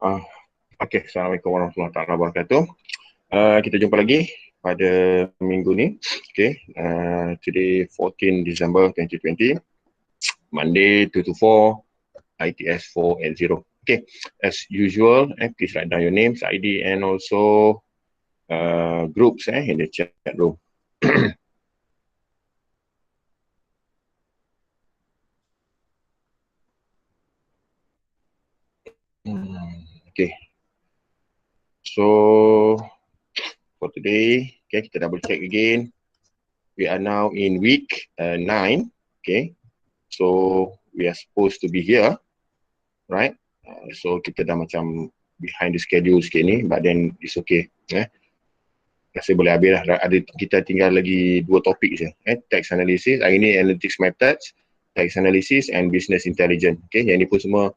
Uh, okay, Assalamualaikum warahmatullahi wabarakatuh. Kita jumpa lagi pada minggu ni. Okay, today 14 December 2020, Monday 2 to 4, ITS 480. Okay, as usual, please write down your names, ID, and also groups in the chat room. Okay, so for today, okay, kita double check again. We are now in week 9. Okay, so we are supposed to be here, right? So kita dah macam behind the schedule sikit ni, but then it's okay. Rasa boleh habis lah. Kita tinggal lagi 2 topik je. Tax analysis, hari ni analytics methods, tax analysis and business intelligence. Okay, yang ni pun semua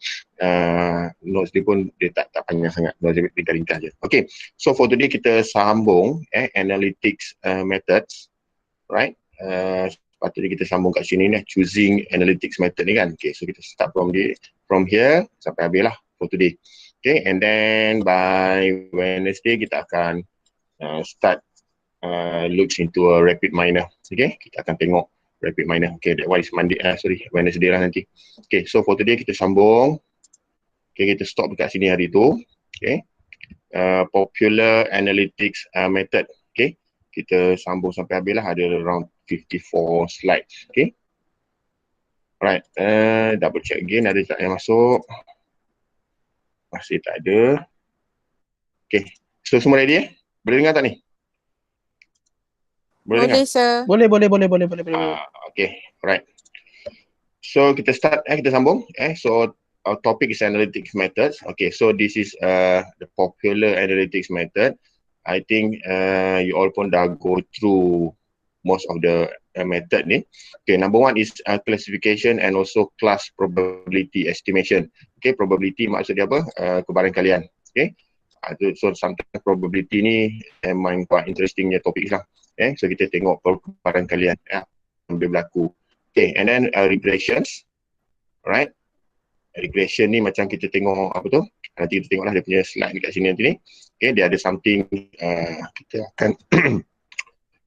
notes dia pun dia tak panjang sangat. Dia ringkas je. Okay, so for today kita sambung analytics methods, right? Patutnya kita sambung kat sini ni, choosing analytics method ni kan. Okay, so kita start from here sampai habis lah for today. Okay, and then by Wednesday kita akan start looks into a rapid minor. Okay, kita akan tengok rapid minor. Okay, that one is Wednesday lah nanti. Okay, so for today kita sambung. Okay, kita stop dekat sini hari tu. Okay, popular analytics method. Okay, kita sambung sampai habis lah, ada around 54 slides. Okay, alright, double check again ada tak yang masuk. Masih tak ada. Okay, so semua ready Boleh dengar tak ni? Boleh dengar? sir. Boleh. Okay, alright. So kita start, kita sambung. So our topic is analytics methods. Okay, so this is the popular analytics method. I think you all pun dah go through most of the method ni. Okay, number one is classification and also class probability estimation. Okay, probability maksud dia apa? Kebarangkalian. Okay, so sometimes probability ni memang quite interestingnya topik lah. So kita tengok kebarangkalian yang berlaku. Okay, and then regressions, right? Regression ni macam kita tengok apa tu? Nanti kita tengoklah dia punya slide dekat sini nanti ni. Okay, dia ada something kita akan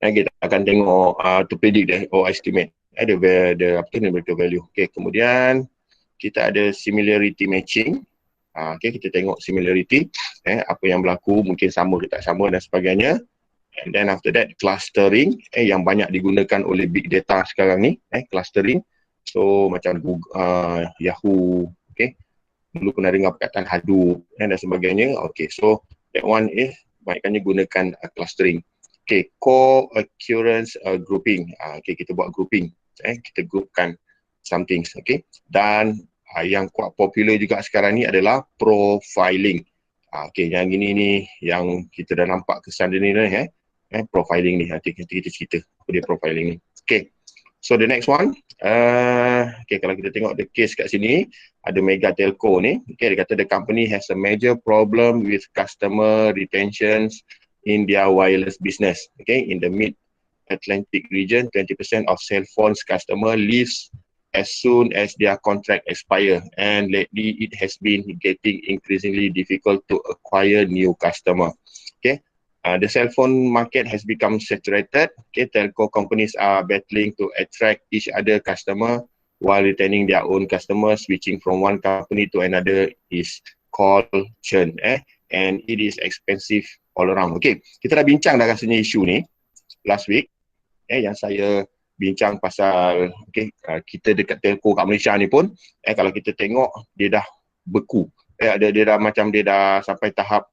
kita akan tengok to predict or estimate the numerical value. Okay, kemudian kita ada similarity matching. Okay, kita tengok similarity, apa yang berlaku, mungkin sama ke tak sama dan sebagainya. And then after that clustering, yang banyak digunakan oleh big data sekarang ni, clustering. So macam Google, Yahoo, okay, dulu pernah dengar perkataan Hadoop dan sebagainya. Okay, so that one is banyaknya gunakan clustering. Okay, co-occurrence grouping. Okay, kita buat grouping. Kita groupkan something. Okay, dan yang kuat popular juga sekarang ni adalah profiling. Okay, yang ini ni yang kita dah nampak kesan dia ni profiling ni. Nanti kita cerita apa dia profiling ni. Okay, so the next one. Okay, kalau kita tengok the case kat sini, ada mega telco ni. Okay, dia kata the company has a major problem with customer retentions in their wireless business. Okay, in the mid-Atlantic region, 20% of cell phones customer leaves as soon as their contract expire, and lately it has been getting increasingly difficult to acquire new customer. Okay, the cell phone market has become saturated. Okay, telco companies are battling to attract each other customer while retaining their own customers. Switching from one company to another is called churn, and it is expensive all around. Okay, kita dah bincang dah rasanya isu ni last week, yang saya bincang pasal kita dekat telco kat Malaysia ni pun, kalau kita tengok dia dah beku, dia dah macam dia dah sampai tahap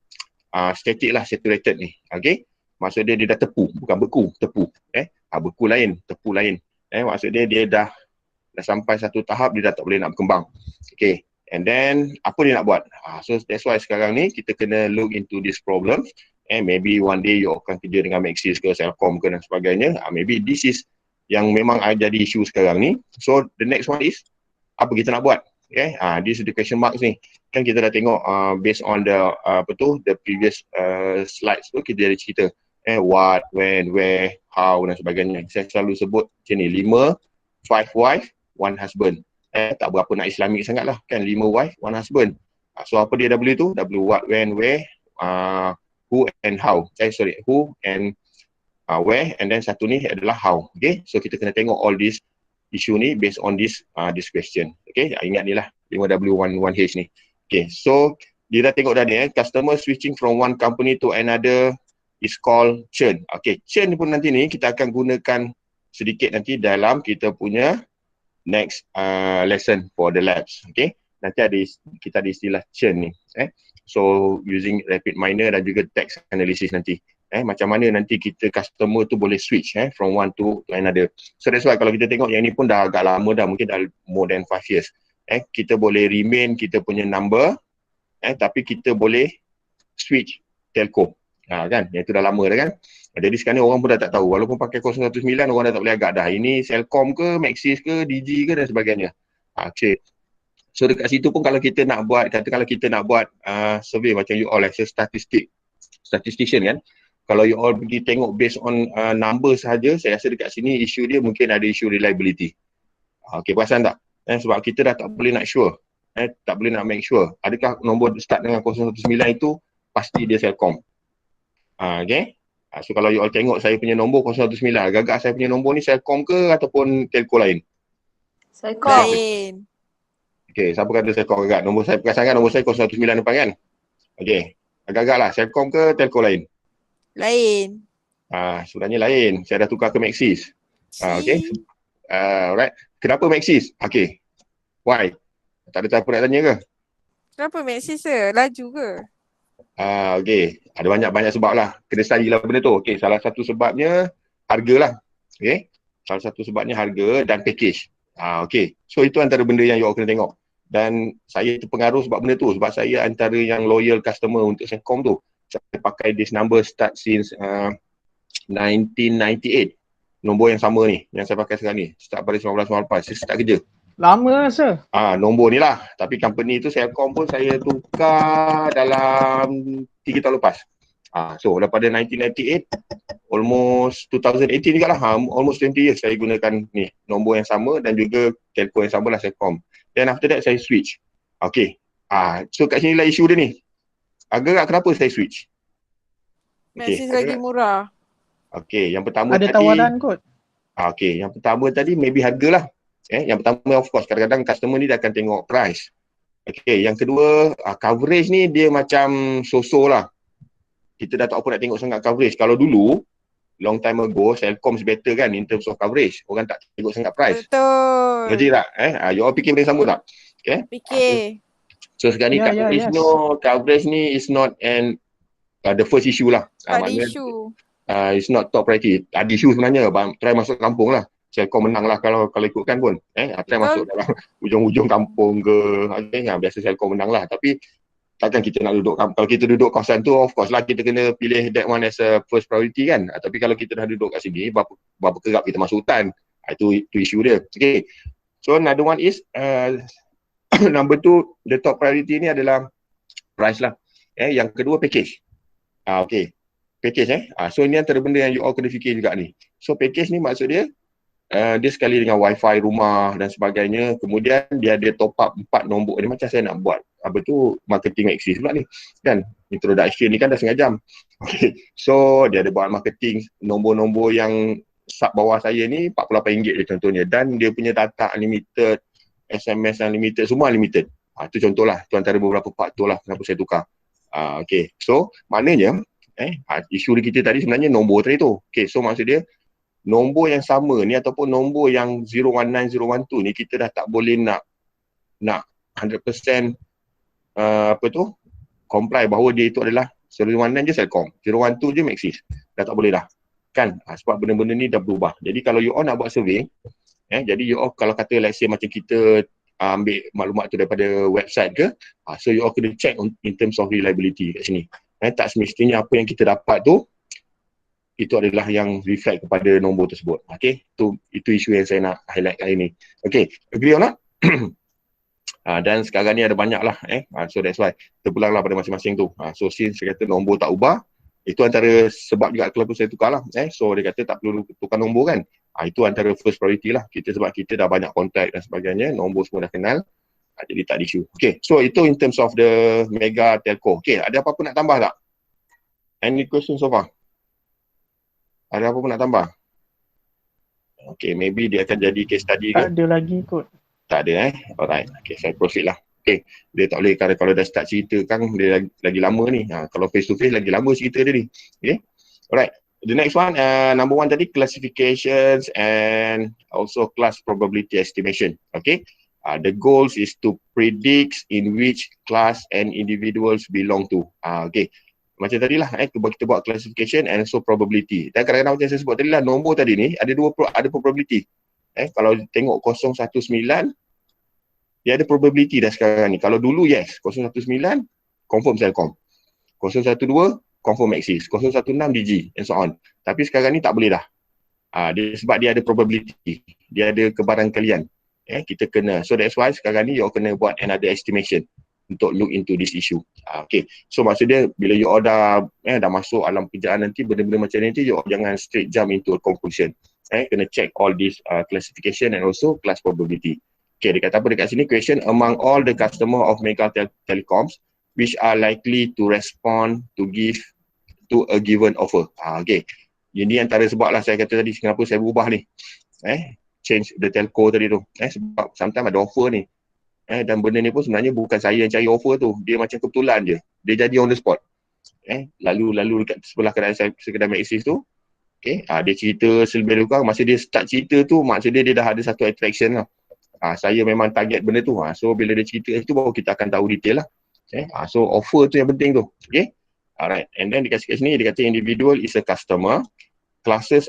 static lah, saturated ni. Okay, maksud dia dah tepu, bukan beku, tepu. Beku lain, tepu lain. Maksud dia dah sampai satu tahap dia dah tak boleh nak berkembang. Okay, and then apa dia nak buat? So that's why sekarang ni kita kena look into this problem. Maybe one day you akan kerja dengan Maxis ke, Celcom ke dan sebagainya. Maybe this is yang memang ada jadi isu sekarang ni. So the next one is apa kita nak buat? This is the question marks ni. Kan kita dah tengok based on the the previous slides tu, kita ada cerita what, when, where, how dan sebagainya. Saya selalu sebut macam ni, 5 wife, 1 husband. Tak berapa nak Islamik sangat lah kan, 5 wife, 1 husband. So apa dia W tu? W what, when, where, who and how. Who and where, and then satu ni adalah how. Okay, so kita kena tengok all this isu ni based on this question. Okay, ingat ni lah 5W11H ni. Okay, so dia dah tengok dah ni customer switching from one company to another is called churn. Okay, churn pun nanti ni kita akan gunakan sedikit nanti dalam kita punya next lesson for the labs. Okay, nanti kita ada istilah churn ni. So using rapid minor dan juga text analysis nanti. Macam mana nanti kita customer tu boleh switch from one to another. So that's why kalau kita tengok yang ni pun dah agak lama dah, mungkin dah more than 5 years. Kita boleh remain kita punya number, tapi kita boleh switch telco. Kan, yang itu dah lama dah kan. Jadi sekarang ni orang pun dah tak tahu, walaupun pakai 019 orang dah tak boleh agak dah. Ini Celcom ke, Maxis ke, Digi ke dan sebagainya. Okay. So dekat situ pun kalau kita nak buat, survey macam you all as a statistician kan, kalau you all pergi tengok based on number sahaja, saya rasa dekat sini isu dia mungkin ada isu reliability. Okay, perasan tak? Sebab kita dah tak boleh nak sure, tak boleh nak make sure adakah nombor start dengan 019 itu pasti dia Celcom. Okay, so kalau you all tengok saya punya nombor 019, agak-agak saya punya nombor ni Celcom ke ataupun telco lain? Celcom. Lain. Okay, siapa kata Celcom agak? Nombor saya, perasan nombor saya 019 depan kan? Okay, agak-agak lah Celcom ke telco lain? Lain. Sebenarnya lain, saya dah tukar ke Maxis. Okay, alright. Kenapa Maxis? Okay, why? Tak ada siapa nak tanya ke? Kenapa Maxis ke? Laju ke? Okay, ada banyak sebab lah. Kena study lah benda tu. Okay, salah satu sebabnya harga lah. Okay, salah satu sebabnya harga dan package. Okay, so itu antara benda yang you all kena tengok. Dan saya terpengaruh sebab benda tu. Sebab saya antara yang loyal customer untuk Celcom tu. Saya pakai this number start since 1998. Nombor yang sama ni, yang saya pakai sekarang ni. Start pada 1998. Saya start kerja. Lama sir. Nombor ni lah. Tapi company tu Celcom pun saya tukar dalam 3 tahun lepas. So daripada 1998, almost 2018 juga lah. Almost 20 years saya gunakan ni. Nombor yang sama dan juga telco yang sama lah Celcom. Then after that saya switch. Okay. So kat sini lah isu dia ni. Agak-agak kenapa saya switch? Maxis lagi murah. Okay, yang pertama Ada tawaran kot. Okay, yang pertama tadi maybe harga lah. Yang pertama of course, kadang-kadang customer ni dia akan tengok price. Okay, yang kedua coverage ni dia macam so-so lah. Kita dah tak apa nak tengok sangat coverage. Kalau dulu, long time ago, Celcom is better kan in terms of coverage. Orang tak tengok sangat price. Betul. Logik tak? You all fikir benda sama tak? Okay. Fikir. So sekarang ni coverage ni is not the first issue lah. Ada isu. It's not top priority. Ada isu sebenarnya. Try masuk kampung lah. Celcom menang lah kalau ikutkan pun. Try masuk dalam ujung-ujung kampung ke. Biasa Celcom menang lah. Tapi takkan kita nak duduk, kalau kita duduk kawasan tu, of course lah kita kena pilih that one as a first priority kan. Tapi kalau kita dah duduk kat sini, berapa kerap kita masuk hutan. Itu isu dia. Okay. So another one is number 2, the top priority ni adalah price lah. Yang kedua package. Okay. Package so ini antara benda yang you all kena fikir juga ni. So package ni maksud dia dia sekali dengan wifi rumah dan sebagainya. Kemudian dia ada top up 4 nombor. Dia macam saya nak buat apa tu marketing Maxis pula ni. Kan introduction ni kan dah setengah jam. Okay. So dia ada buat marketing nombor-nombor yang sub bawah saya ni RM48 je contohnya. Dan dia punya data unlimited, SMS unlimited, semua unlimited. Itu contohlah. Itu antara beberapa faktor lah kenapa saya tukar. Okay. So maknanya isu kita tadi sebenarnya nombor tadi tu. Okay. So maksud dia nombor yang sama ni ataupun nombor yang 019, 012 ni kita dah tak boleh nak 100% comply bahawa dia itu adalah 019 je Celcom, 012 je Maxis. Dah tak boleh dah. Kan? Sebab benda-benda ni dah berubah. Jadi kalau you all nak buat survey, jadi you all kalau kata let's say macam kita ambil maklumat tu daripada website ke, so you all kena check in terms of reliability kat sini. Tak semestinya apa yang kita dapat tu itu adalah yang reflect kepada nombor tersebut. Okay, itu isu yang saya nak highlight kali ni. Okay, agree or not? Dan sekarang ni ada banyak lah. So that's why terpulanglah pada masing-masing tu. So since saya kata nombor tak ubah, itu antara sebab juga kenapa saya tukar lah. So dia kata tak perlu tukar nombor kan. Itu antara first priority lah. Sebab kita dah banyak contact dan sebagainya, nombor semua dah kenal. Jadi tak ada isu. Okay, so itu in terms of the mega telco. Okay, ada apa-apa nak tambah tak? Any question so far? Ada apa-apa nak tambah? Okay, maybe dia akan jadi case study ke? Tak ada lagi kot. Tak ada Alright. Okay, saya proceed lah. Okay, dia tak boleh kalau dah start cerita kan dia lagi lama ni. Kalau face to face lagi lama cerita dia ni. Okay. Alright. The next one, number one tadi classifications and also class probability estimation. Okay. The goals is to predict in which class and individuals belong to. Okay. Macam tadi lah, kita buat classification and also probability. Dan kadang-kadang macam saya sebut tadi lah, nombor tadi ni ada ada probability. Kalau tengok 019, dia ada probability dah sekarang ni. Kalau dulu yes, 019 confirm Celcom. 012 confirm Maxis. 016 Digi and so on. Tapi sekarang ni tak boleh dah. Sebab dia ada probability. Dia ada kebarangkalian. Kita kena. So that's why sekarang ni you kena buat another estimation untuk look into this issue. Okay. So maksud dia bila you dah masuk alam kerjaan nanti benda-benda macam ni nanti you jangan straight jump into a conclusion. Kena check all this classification and also class probability. Okay, dia kata apa dekat sini? Question among all the customer of Mega Telecoms which are likely to respond to give to a given offer. Okay. Ini antara sebab lah saya kata tadi kenapa saya berubah ni. Change the telco tadi tu. Sebab sometimes ada offer ni. Dan benda ni pun sebenarnya bukan saya yang cari offer tu. Dia macam kebetulan je. Dia jadi on the spot. Lalu dekat sebelah kedai Maxis tu. Okay. Dia cerita selebih kurang. Masa dia start cerita tu, maksud dia dah ada satu attraction lah. Saya memang target benda tu. So bila dia cerita itu baru kita akan tahu detail lah. So offer tu yang penting tu. Okay. Alright. And then dekat sini dia kata individual is a customer. Classes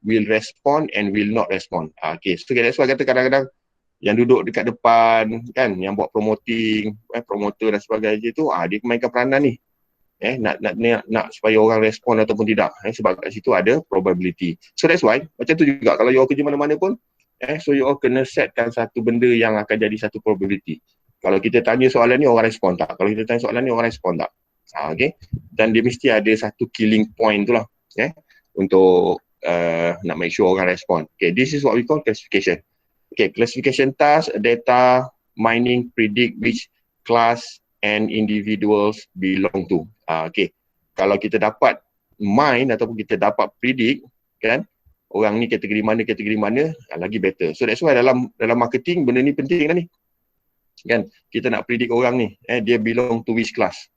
will respond and will not respond. Okay. So that's why kata kadang-kadang yang duduk dekat depan kan, yang buat promoting, promoter dan sebagainya tu, dia mainkan peranan ni. Nak supaya orang respon ataupun tidak. Sebab kat situ ada probability. So that's why, macam tu juga kalau you kerja mana-mana pun, so you kena setkan satu benda yang akan jadi satu probability. Kalau kita tanya soalan ni, orang respon tak? Kalau kita tanya soalan ni, orang respon tak? Okay. Dan dia mesti ada satu killing point tu lah. Untuk nak make sure orang respon. Okay, this is what we call classification. Okay, classification task, data mining, predict which class and individuals belong to. Okay, kalau kita dapat mine ataupun kita dapat predict, kan, orang ni kategori mana, lagi better. So that's why dalam marketing benda ni penting lah ni. Kan, kita nak predict orang ni, dia belong to which class.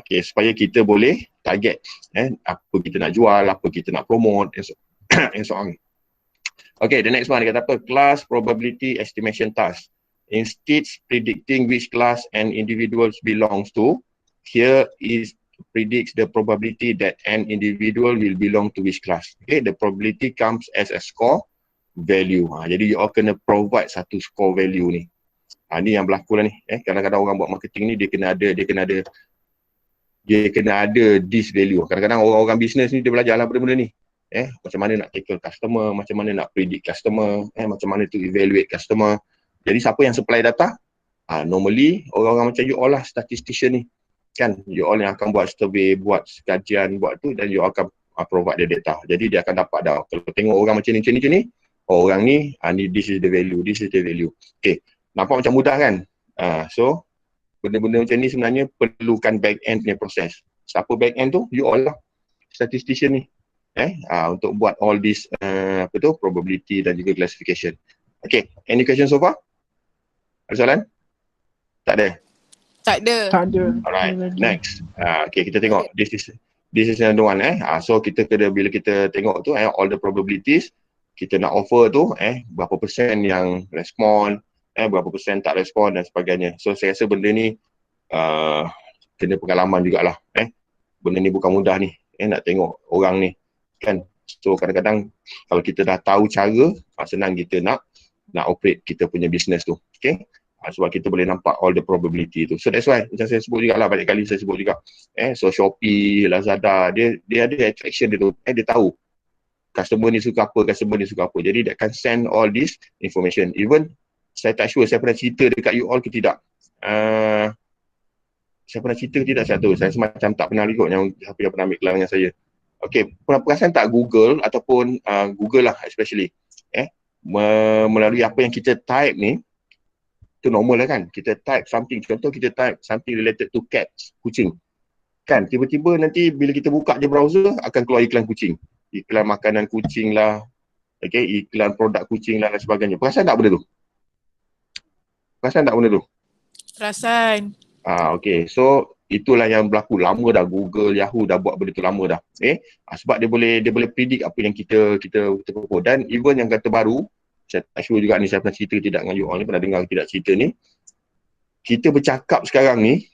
Okay, supaya kita boleh target apa kita nak jual, apa kita nak promote and so on. Okay, the next one dia kata apa? Class probability estimation task. Instead predicting which class and individuals belongs to, here is predicts the probability that an individual will belong to which class. Okay, the probability comes as a score value. Jadi you all kena provide satu score value ni. Ni yang berlaku lah ni. Kadang-kadang orang buat marketing ni dia kena ada this value. Kadang-kadang orang-orang bisnes ni dia belajar lah benda-benda ni. Macam mana nak tackle customer, macam mana nak predict customer, macam mana to evaluate customer. Jadi siapa yang supply data? Normally orang-orang macam you all lah statistician ni. Kan, you all yang akan buat survey, buat kajian, buat tu dan you akan provide the data. Jadi dia akan dapat dah. Kalau tengok orang macam ni, orang ni, this is the value, this is the value. Okay, nampak macam mudah kan? So, benda-benda macam ni sebenarnya perlukan back end punya proses. Siapa back end tu? You all lah. Statistician ni. Untuk buat all this probability dan juga classification. Okay, any question so far? Ada soalan? Tak ada? Tak ada. Alright, next. Okay, kita tengok. This is another one. So kita kena, bila kita tengok tu, all the probabilities, kita nak offer tu, berapa persen yang respon, berapa persen tak respon dan sebagainya. So saya rasa benda ni kena pengalaman jugalah. Benda ni bukan mudah ni. Nak tengok orang ni. Kan? So kadang-kadang kalau kita dah tahu cara, senang kita nak operate kita punya business tu. Okay? Sebab kita boleh nampak all the probability tu. So that's why macam saya sebut juga lah, banyak kali saya sebut juga. So Shopee, Lazada, dia ada attraction dia tu. Dia tahu customer ni suka apa, customer ni suka apa. Jadi dia akan send all this information. Even saya tak sure saya pernah cerita dekat you all ke tidak. Saya pernah cerita ke tidak satu. Saya semacam tak pernah ikut yang siapa yang pernah ambil kelas dengan saya. Okay, pernah perasan tak Google ataupun Google lah especially. Melalui apa yang kita type ni, Itu normal lah kan. Kita type something, contoh kita type something related to cats, kucing. Kan, tiba-tiba nanti bila kita buka je browser, akan keluar iklan kucing. Iklan makanan kucing lah, okay, iklan produk kucing lah dan sebagainya. Perasan tak benda tu? Perasan tak benda tu? Perasan. Okay. So, itulah yang berlaku. Lama dah Google, Yahoo dah buat benda tu lama dah. Sebab dia boleh predict apa yang kita propose. Dan even yang kata baru, saya tak sure juga ni, saya pernah cerita tidak dengan you all ni, pernah dengar tidak cerita ni. Kita bercakap sekarang ni,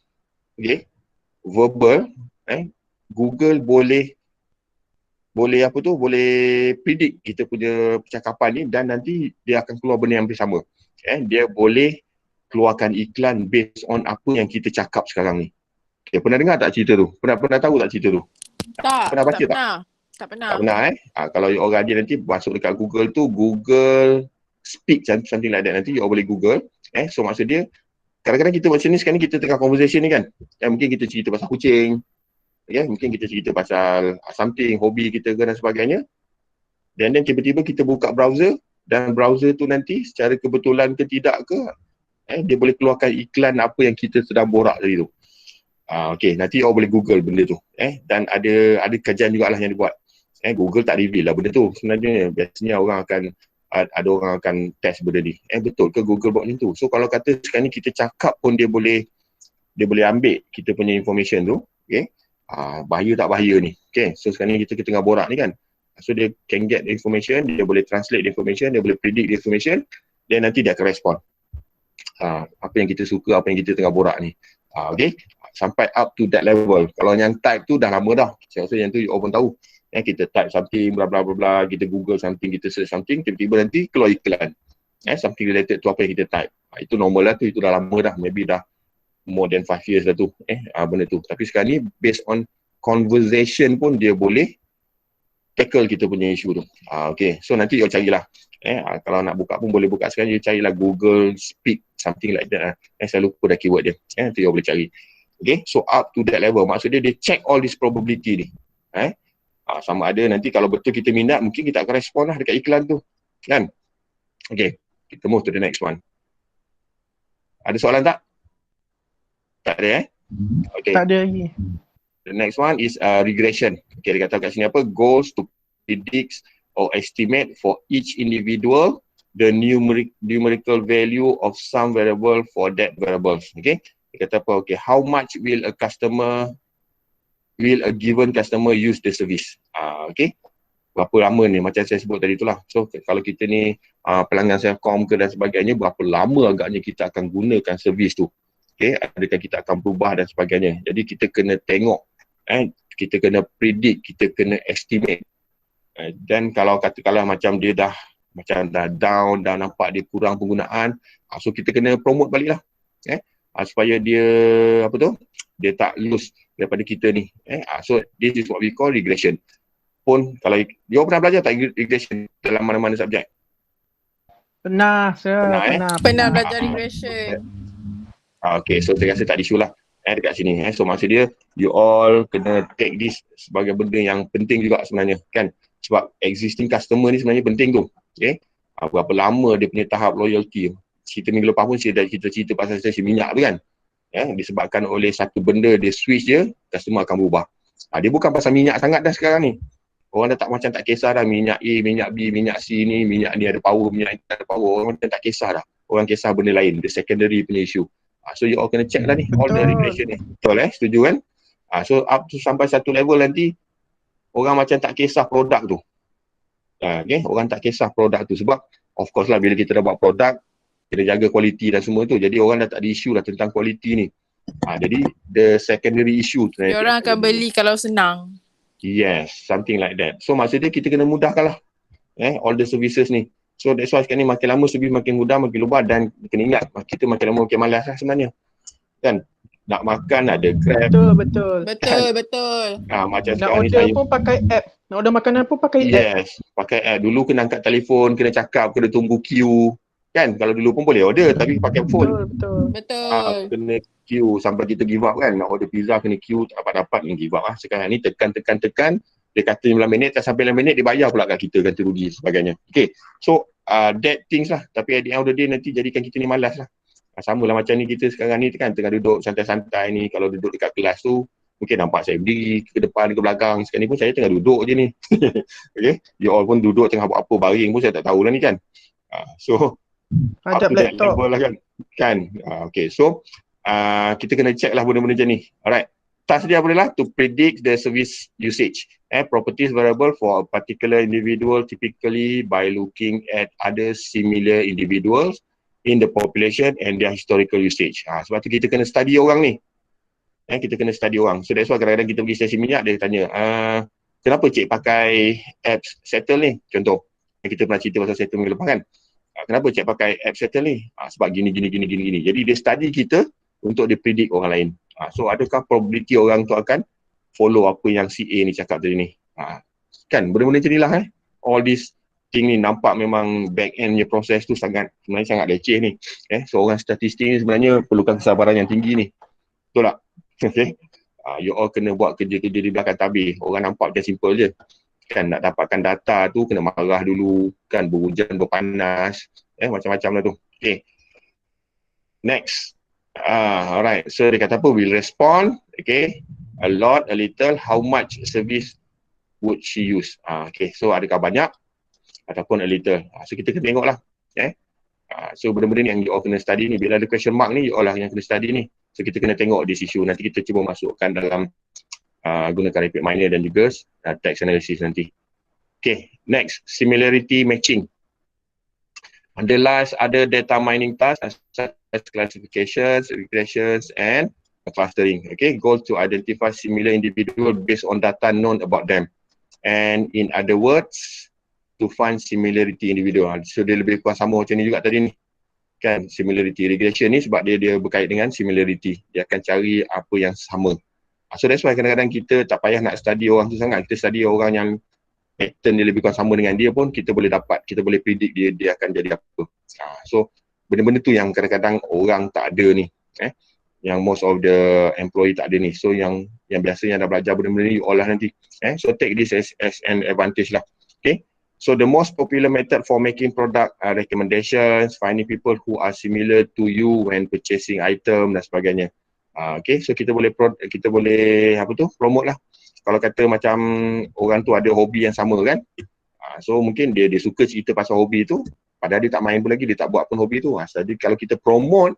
okay, verbal, Google boleh predict kita punya percakapan ni dan nanti dia akan keluar benda yang hampir sama. Dia boleh keluarkan iklan based on apa yang kita cakap sekarang ni. Okay, pernah dengar tak cerita tu? Pernah tahu tak cerita tu? Pernah baca tak? Tak pernah. Tak pernah kalau you orang dia nanti masuk dekat Google tu, Google Speak something like that, nanti you boleh Google. So maksud dia, kadang-kadang kita macam ni sekarang ni kita tengah conversation ni kan. Mungkin kita cerita pasal kucing. Mungkin kita cerita pasal something, hobi kita ke dan sebagainya. Dan then tiba-tiba kita buka browser dan browser tu nanti secara kebetulan ke tidak ke, dia boleh keluarkan iklan apa yang kita sedang borak tadi tu. Okay, nanti orang boleh Google benda tu. Dan ada kajian jugalah yang dibuat. Google tak reveal lah benda tu. Sebenarnya biasanya ada orang akan test benda ni. Betul ke Google buat macam tu? So kalau kata sekarang ni kita cakap pun dia boleh ambil kita punya information tu. Okay. Bahaya tak bahaya ni. Okay. So sekarang ni kita tengah borak ni kan. So dia can get the information, dia boleh translate the information, dia boleh predict the information, dan nanti dia akan respond. Apa yang kita suka, apa yang kita tengah borak ni. Okay. Sampai up to that level. Kalau yang type tu dah lama dah. Saya rasa yang tu you all pun tahu. Kita type something, bla bla bla bla, kita Google something, kita search something, tiba-tiba nanti keluar iklan. Something related to apa yang kita type. Itu normal lah tu, itu dah lama dah. Maybe dah more than 5 years dah tu. Benda tu. Tapi sekarang ni based on conversation pun dia boleh tackle kita punya isu tu. Okay. So nanti you carilah. Kalau nak buka pun boleh buka sekarang, you carilah Google Speak, something like that. Saya lupa dah keyword dia. Nanti you boleh cari. Okay. So up to that level. Maksudnya dia check all this probability ni. Sama ada nanti kalau betul kita minat, mungkin kita akan respon lah dekat iklan tu. Kan? Okay. Kita move to the next one. Ada soalan tak? Tak ada Okay. Tak ada lagi. The next one is regression. Okay, dia kata kat sini apa? Goals to predict or estimate for each individual the numerical value of some variable for that variables. Okay. Dia kata apa? Okay, how much will a given customer use the service? Okay. Berapa lama ni, macam saya sebut tadi tu lah. So kalau kita ni pelanggan Selcom ke dan sebagainya, berapa lama agaknya kita akan gunakan servis tu. Okay, adakah kita akan berubah dan sebagainya. Jadi kita kena tengok, kita kena predict, kita kena estimate. Dan kalau katakanlah macam dia dah down, dah nampak dia kurang penggunaan, so kita kena promote balik lah. Supaya dia dia tak lose daripada kita ni. So this is what we call regression. Pun kalau dia pernah belajar tak regression dalam mana-mana subjek? Pernah, Pernah belajar regression. Okay, so saya rasa tak ada isu lah dekat sini. So maksud dia, you all kena take this sebagai benda yang penting juga sebenarnya kan. Sebab existing customer ni sebenarnya penting tu. Okay. Berapa lama dia punya tahap loyalty. Cerita minggu lepas pun kita cerita pasal stesen minyak tu kan. Disebabkan oleh satu benda, dia switch je, customer akan berubah. Dia bukan pasal minyak sangat dah sekarang ni. Orang dah tak kisah dah minyak A, minyak B, minyak C ni, minyak ni ada power, minyak ni ada power. Orang dah tak kisah dah. Orang kisah benda lain, the secondary punya issue. So you all kena check lah ni, all the regression ni. Betul setuju kan? So up to sampai satu level nanti, orang macam tak kisah produk tu. Okay? Orang tak kisah produk tu sebab of course lah bila kita dah buat produk, kita jaga kualiti dan semua tu. Jadi orang dah tak ada isu lah tentang kualiti ni. Jadi the secondary issue. Dia orang akan beli kalau senang. Yes, something like that. So maksudnya kita kena mudahkan lah all the services ni. So that's why sekarang ni makin lama servis makin mudah, makin lubar dan kena ingat kita makin lama makin malas lah sebenarnya. Kan? Nak makan ada Grab. Betul. Macam nak order pun pakai app. Nak order makanan pun pakai app. Yes, pakai app. Dulu kena angkat telefon, kena cakap, kena tunggu queue. Kan? Kalau dulu pun boleh order tapi pakai phone. Betul. Kena queue sampai kita give up kan. Nak order pizza kena queue, tak dapat ni give up lah. Sekarang ni tekan. Dia kata 15 minit, tak sampai 15 minit dia bayar pula kat kita, ganti rugi sebagainya. Okay. So that things lah. Tapi at the end of the day nanti jadikan kita ni malas lah. Sama lah macam ni kita sekarang ni kan tengah duduk santai-santai ni. Kalau duduk dekat kelas tu, mungkin nampak saya berdiri ke depan, ke belakang. Sekarang ni pun saya tengah duduk je ni. Okay. You all pun duduk tengah buat apa, baring pun saya tak tahulah ni kan. So, up Hadap to that laptop. level lah kan. Okay, so kita kena check lah benda-benda macam ni. Alright. Task dia adalah to predict the service usage. Properties variable for a particular individual typically by looking at other similar individuals in the population and their historical usage. Sebab tu kita kena study orang ni. Kita kena study orang. So that's why kadang-kadang kita pergi stesen minyak, dia tanya, kenapa cik pakai apps Settle ni? Contoh, kita pernah cerita pasal Settle minggu lepas kan. Kenapa cik pakai apps Settle ni? Sebab gini. Jadi dia study kita untuk dia predict orang lain. So adakah probability orang tu akan follow apa yang si A ni cakap tadi ni? Kan, benda-benda macam ni lah all this thing ni nampak memang back end punya proses tu sebenarnya sangat leceh ni. Seorang statistik ni sebenarnya perlukan kesabaran yang tinggi ni. Betul tak? Okay. You all kena buat kerja-kerja di belakang tabir. Orang nampak macam simple je. Kan nak dapatkan data tu kena marah dulu. Kan berhujan, berpanas. Macam-macam lah tu. Okay. Next. Alright. So dia kata apa? Will respond. Okay. A lot, a little. How much service would she use? Okay. So adakah banyak? Ataupun a little. So kita kena tengok lah. So benda-benda ni yang you all kena study ni. Bila ada question mark ni, you all lah yang kena study ni. So kita kena tengok this issue. Nanti kita cuba masukkan dalam gunakan RapidMiner dan juga text analysis nanti. Okay, next. Similarity matching. Underlies other data mining tasks such as classifications, regressions and clustering. Okay, goal to identify similar individual based on data known about them. And in other words, to find similarity individual. So dia lebih kurang sama macam ni juga tadi ni. Kan, similarity regression ni sebab dia berkait dengan similarity. Dia akan cari apa yang sama. So that's why kadang-kadang kita tak payah nak study orang tu sangat. Kita study orang yang pattern dia lebih kurang sama dengan dia pun kita boleh dapat, kita boleh predict dia akan jadi apa. So benda-benda tu yang kadang-kadang orang tak ada ni. Yang most of the employee tak ada ni. So yang biasanya dah belajar benda-benda ni, you olah nanti. So take this as an advantage lah. Okay. So the most popular method for making product recommendations, finding people who are similar to you when purchasing item dan sebagainya. Okay, so kita boleh promote lah. Kalau kata macam orang tu ada hobi yang sama kan, so mungkin dia suka cerita pasal hobi tu, padahal dia tak main pun lagi, dia tak buat pun hobi tu. Jadi kalau kita promote,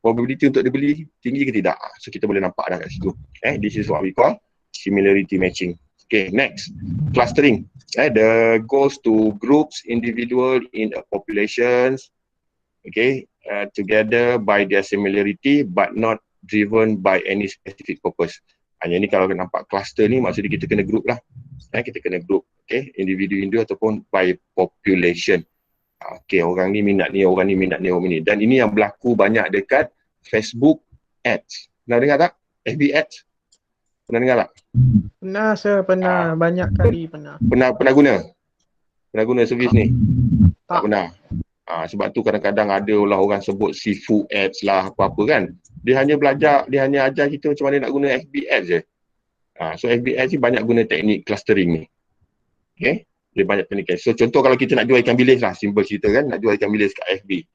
probability untuk dia beli tinggi ke tidak? So kita boleh nampak dah kat situ. This is what we call similarity matching. Okay, next, clustering. The goals to groups, individual in a populations, okay, together by their similarity but not driven by any specific purpose. Hanya ni kalau nampak cluster ni maksudnya kita kena group lah. Kita kena group, okay, individu ataupun by population. Okay, orang ni minat ni, orang ni minat ni, orang ni. Dan ini yang berlaku banyak dekat Facebook Ads. Pernah dengar tak? FB Ads? Pernah dengar tak? Pernah saya pernah banyak kali pernah. Pernah guna? Pernah guna servis ni? Tak Tak. pernah. Sebab tu kadang-kadang ada lah orang sebut seafood ads lah apa-apa kan. Dia hanya belajar, dia hanya ajar kita macam mana nak guna FB ads je. So FB ads ni banyak guna teknik clustering ni. Okay. Dia banyak teknik. So contoh kalau kita nak jual ikan bilis lah, simple cerita kan, nak jual ikan bilis kat FB.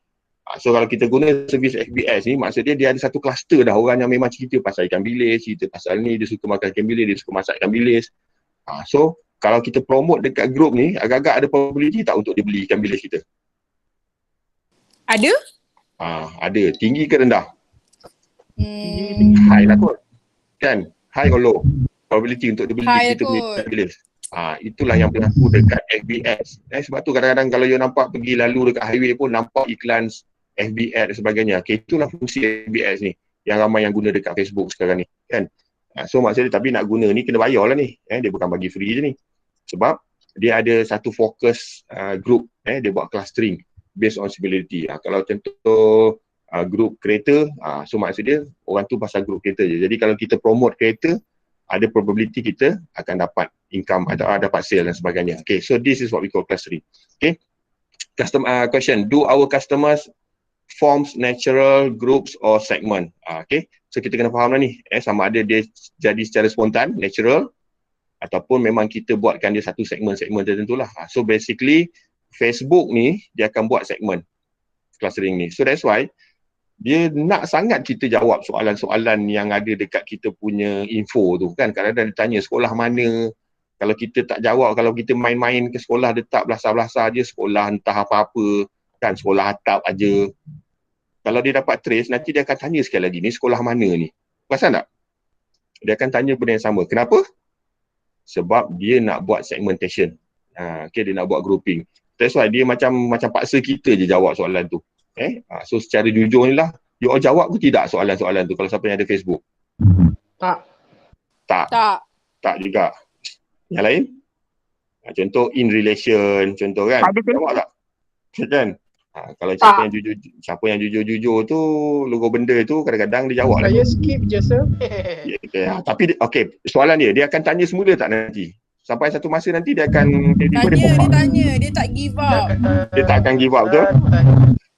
So kalau kita guna servis FB ads ni, maksudnya dia ada satu cluster dah orang yang memang cerita pasal ikan bilis, cerita pasal ni, dia suka makan ikan bilis, dia suka masak ikan bilis. So kalau kita promote dekat group ni, agak-agak ada probability tak untuk dia beli ikan bilis kita? Ada? Ada. Tinggi ke rendah? Hmm, High lah kot. Kan? High or low? Probability untuk dia beli High kita punya kot. ikan bilis. Itulah yang berlaku dekat FB ads. Sebab tu kadang-kadang kalau you nampak pergi lalu dekat highway pun nampak iklan FB ads dan sebagainya. Okay, itulah fungsi FB ads ni. Yang ramai yang guna dekat Facebook sekarang ni. Kan? So maksudnya tapi nak guna ni kena bayar lah ni. Dia bukan bagi free je ni. Sebab dia ada satu fokus group. Dia buat clustering based on similarity. Kalau contoh group kereta, so maksudnya orang tu pasal group kereta je. Jadi kalau kita promote kereta, ada probability kita akan dapat income atau dapat sale dan sebagainya. Okay, so this is what we call clustering. Okay, question, do our customers forms natural groups or segment? Okay, so kita kena faham lah ni, sama ada dia jadi secara spontan, natural, ataupun memang kita buatkan dia satu segmen-segmen tertentu lah. So basically Facebook ni dia akan buat segmen clustering ni. So that's why dia nak sangat kita jawab soalan-soalan yang ada dekat kita punya info tu kan. Kadang-kadang dia tanya sekolah mana, kalau kita tak jawab, kalau kita main-main ke sekolah letak belasah-belasah je, sekolah entah apa-apa kan, sekolah atap aja. Kalau dia dapat trace, nanti dia akan tanya sekali lagi, ni sekolah mana ni? Perasan tak? Dia akan tanya benda yang sama. Kenapa? Sebab dia nak buat segmentation. Okay, dia nak buat grouping. That's why dia macam paksa kita je jawab soalan tu. So secara jujur ni lah, you all jawab ke tidak soalan-soalan tu kalau siapa yang ada Facebook? Tak. Tak juga. Yang lain? Contoh in relation, contoh kan? Jawab tak? Kan? Kalau siapa yang jujur-jujur tu, logo benda tu kadang-kadang dia jawab lah. Saya skip je, sir. Tapi soalan dia akan tanya semula tak nanti? Sampai satu masa nanti dia akan Dia tanya, dia tak give up. Dia tak akan give up tu.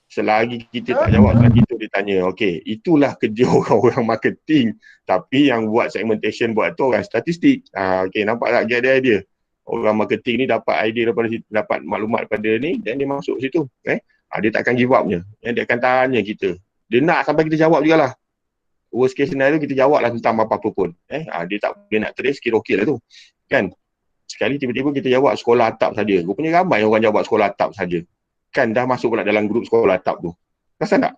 Selagi kita tak jawab, selagi tu dia tanya. Okey, itulah kerja orang-orang marketing. Tapi yang buat segmentation, buat tu orang statistik. Okey, nampak tak dia ada idea? Orang marketing ni dapat idea daripada situ, dapat maklumat daripada ni, dan dia masuk situ. Dia tak akan give up-nya. Dia akan tanya kita. Dia nak sampai kita jawab jugalah. Worst case scenario kita jawab lah tentang apa-apa pun. Dia tak boleh nak trace, kira okey lah tu. Kan? Sekali tiba-tiba kita jawab sekolah atap saja. Rupanya ramai orang jawab sekolah atap saja. Kan dah masuk pula dalam grup sekolah atap tu. Perasan tak?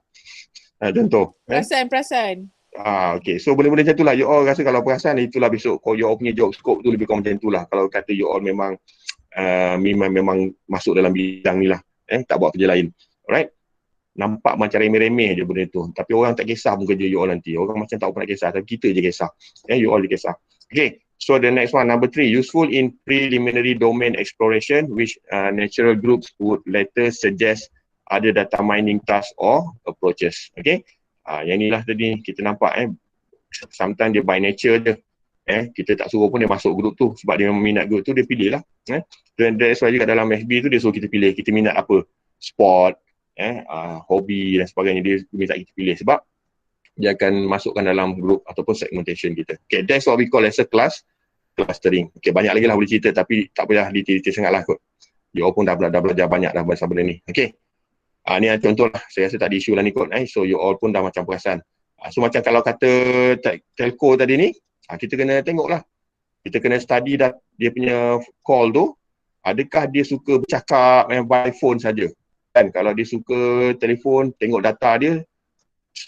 Contoh. Perasan. Okay. So benda-benda macam tu lah. You all rasa kalau perasan, itulah besok. Kalau you all punya job scope tu lebih kurang macam tu lah. Kalau kata you all memang masuk dalam bidang ni lah. Tak buat kerja lain. Alright? Nampak macam remeh-remeh je benda tu. Tapi orang tak kisah pun kerja you all nanti. Orang macam tak pernah kisah. Tapi kita je kisah. You all je kisah. Okay. So the next one, number 3, useful in preliminary domain exploration, which natural groups would later suggest other data mining tasks or approaches. Okay, yang inilah tadi kita nampak sometimes dia by nature je. Kita tak suruh pun dia masuk grup tu sebab dia memang minat grup tu, dia pilih lah. Dan that's why juga dalam FB tu dia suruh kita pilih, kita minat apa, sport, hobi dan sebagainya, dia minta kita pilih sebab dia akan masukkan dalam grup ataupun segmentation kita. Okay, that's what we call as a clustering. Okay, banyak lagi lah boleh cerita tapi tak payah detail sangat lah kot. You all pun dah belajar banyak dah pasal benda ni. Okay, ni contoh lah. Saya rasa tak ada isu lah ni kot. So you all pun dah macam perasan. So macam kalau kata telco tadi ni, kita kena tengok lah. Kita kena study dah dia punya call tu. Adakah dia suka bercakap by phone saja? Kan, kalau dia suka telefon, tengok data dia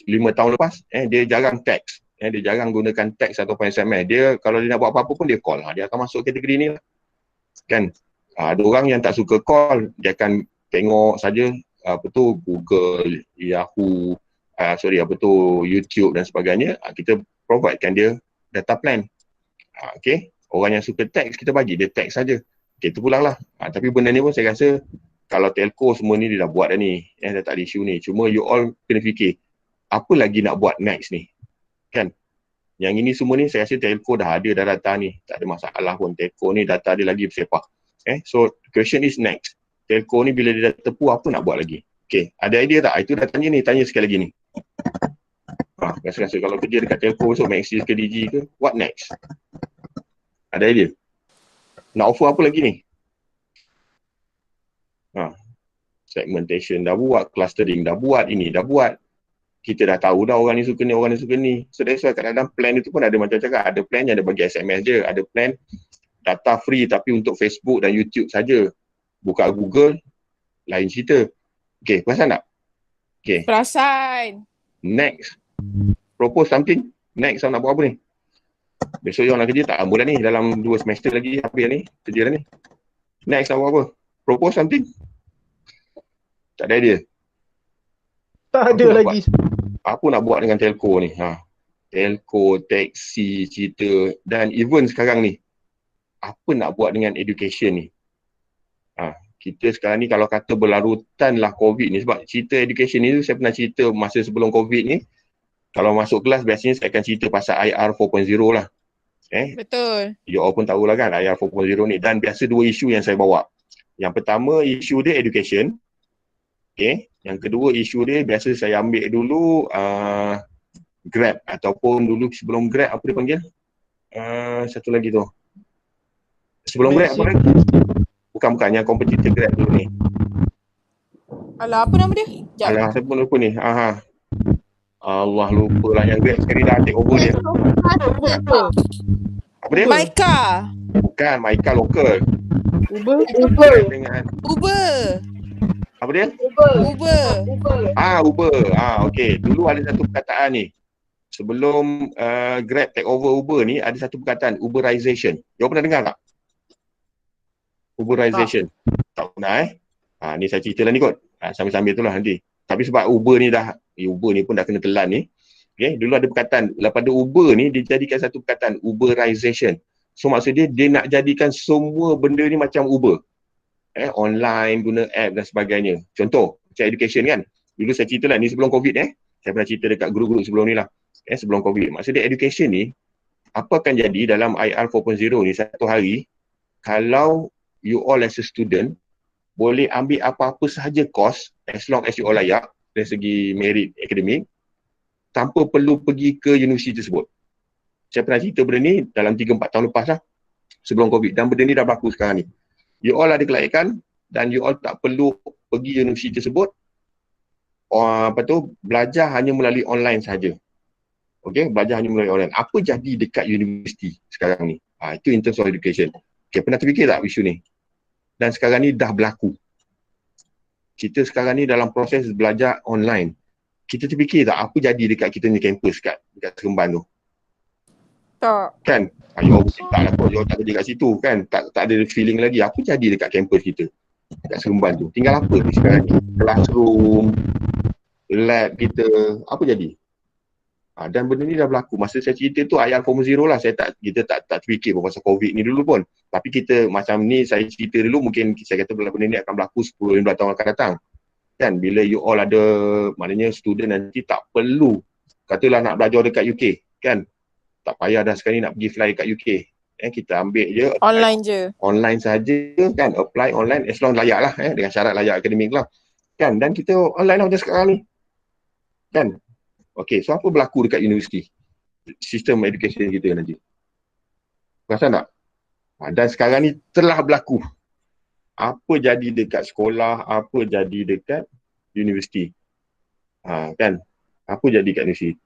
5 tahun lepas, dia jarang teks. Dia jarang gunakan teks ataupun SMS. Dia kalau dia nak buat apa-apa pun dia call. Dia akan masuk kategori ni lah. Kan? Ada orang yang tak suka call, dia akan tengok saja Google, Yahoo, YouTube dan sebagainya. Kita providekan dia data plan. Okay? Orang yang suka teks, kita bagi dia teks saja. Okay, itu pulang lah. Tapi benda ni pun saya rasa kalau telco semua ni dia dah buat dah ni. Dah tak ada isu ni. Cuma you all kena fikir, apa lagi nak buat next ni? Kan? Yang ini semua ni saya rasa telco dah ada dah data ni. Tak ada masalah pun. Telco ni data dia lagi bersepah. So question is next. Telco ni bila dia dah tepu, apa nak buat lagi? Okay, ada idea tak? Itu dah tanya ni, tanya sekali lagi ni. Rasa-rasa kalau kerja dekat telco besok, Maxis ke Digi ke, what next? Ada idea? Nak offer apa lagi ni? Segmentation dah buat, clustering dah buat, ini dah buat. Kita dah tahu dah orang ni suka ni, orang ni suka ni. So that's why kadang-kadang plan itu pun ada macam cakap. Ada plan yang ada bagi SMS je. Ada plan data free tapi untuk Facebook dan YouTube saja. Buka Google, lain cerita. Okay, perasan tak? Okay. Perasan. Next. Propose something. Next, nak buat apa ni? Besok you nak kerja tak? Bulan ni, dalam 2 semester lagi habis ni. Kerja dah ni. Next, nak buat apa? Propose something. Tak ada idea. Tak ada lagi. Apa nak buat dengan telco ni? Telco, taxi, cerita dan even sekarang ni. Apa nak buat dengan education ni? Kita sekarang ni kalau kata berlarutan lah COVID ni, sebab cerita education ni saya pernah cerita masa sebelum COVID ni. Kalau masuk kelas biasanya saya akan cerita pasal IR 4.0 lah. Betul. You all pun tahulah kan IR 4.0 ni. Dan biasa 2 isu yang saya bawa. Yang pertama isu dia education. Okay. Yang kedua isu dia biasa saya ambil dulu Grab ataupun dulu sebelum Grab apa dia panggil? Satu lagi tu. Sebelum Grab apa lagi? Bukan yang kompetitor Grab dulu ni. Alah, apa nama dia? Alah, saya pun lupa ni. Allah lupa lah yang Grab sekali dah take over dia. Apa dia? Maika. Bukan, Maika lokal. Uber. Dengan Uber. apa dia? Uber. Uber. Okey. Dulu ada satu perkataan ni. Sebelum Grab take over Uber ni, ada satu perkataan, Uberization. You pernah dengar tak? Uberization. Tak pernah ni saya cerita lah ni kot. Sambil-sambil tu lah nanti. Tapi sebab Uber ni pun dah kena telan ni. Okay, dulu ada perkataan, daripada Uber ni dia jadikan satu perkataan, Uberization. So maksud dia nak jadikan semua benda ni macam Uber. Online, guna app dan sebagainya. Contoh, macam education kan. Dulu saya cerita lah, ni sebelum COVID saya pernah cerita dekat guru-guru sebelum ni lah. Sebelum COVID. Maksud dia education ni, apa akan jadi dalam IR 4.0 ni satu hari, kalau you all as a student, boleh ambil apa-apa sahaja course, as long as you all layak, dari segi merit akademik, tanpa perlu pergi ke universiti tersebut. Saya pernah cerita benda ni dalam 3-4 tahun lepas lah, sebelum COVID. Dan benda ni dah berlaku sekarang ni. You all ada kelayakan dan you all tak perlu pergi universiti tersebut, belajar hanya melalui online saja. Okay, belajar hanya melalui online. Apa jadi dekat universiti sekarang ni? Itu in terms of education. Okay, pernah terfikir tak isu ni? Dan sekarang ni dah berlaku. Kita sekarang ni dalam proses belajar online. Kita terfikir tak apa jadi dekat kita ni kampus dekat Seremban tu? Tak. Kan? You tak lah kot, you tak kerja kat situ kan? Tak ada feeling lagi. Apa jadi dekat kampus kita? Dekat Seremban tu. Tinggal apa ni sekarang ni? Classroom, lab kita, apa jadi? Dan benda ni dah berlaku. Masa saya cerita tu IR 4.0 lah. Kita tak terfikir pasal COVID ni dulu pun. Tapi kita macam ni, saya cerita dulu, mungkin saya kata benda ni akan berlaku 10-15 tahun akan datang. Kan? Bila you all ada, maknanya student nanti tak perlu, katalah nak belajar dekat UK. Kan? Tak payah dah sekarang ni nak pergi fly kat UK. Kita ambil je. Online je. Online saja kan. Apply online as long layak lah. Dengan syarat layak akademik lah. Kan? Dan kita online lah macam sekarang ni. Kan? Okay, so apa berlaku dekat universiti? Sistem education kita nanti. Perasan tak? Dan sekarang ni telah berlaku. Apa jadi dekat sekolah, apa jadi dekat universiti. Kan? Apa jadi dekat universiti.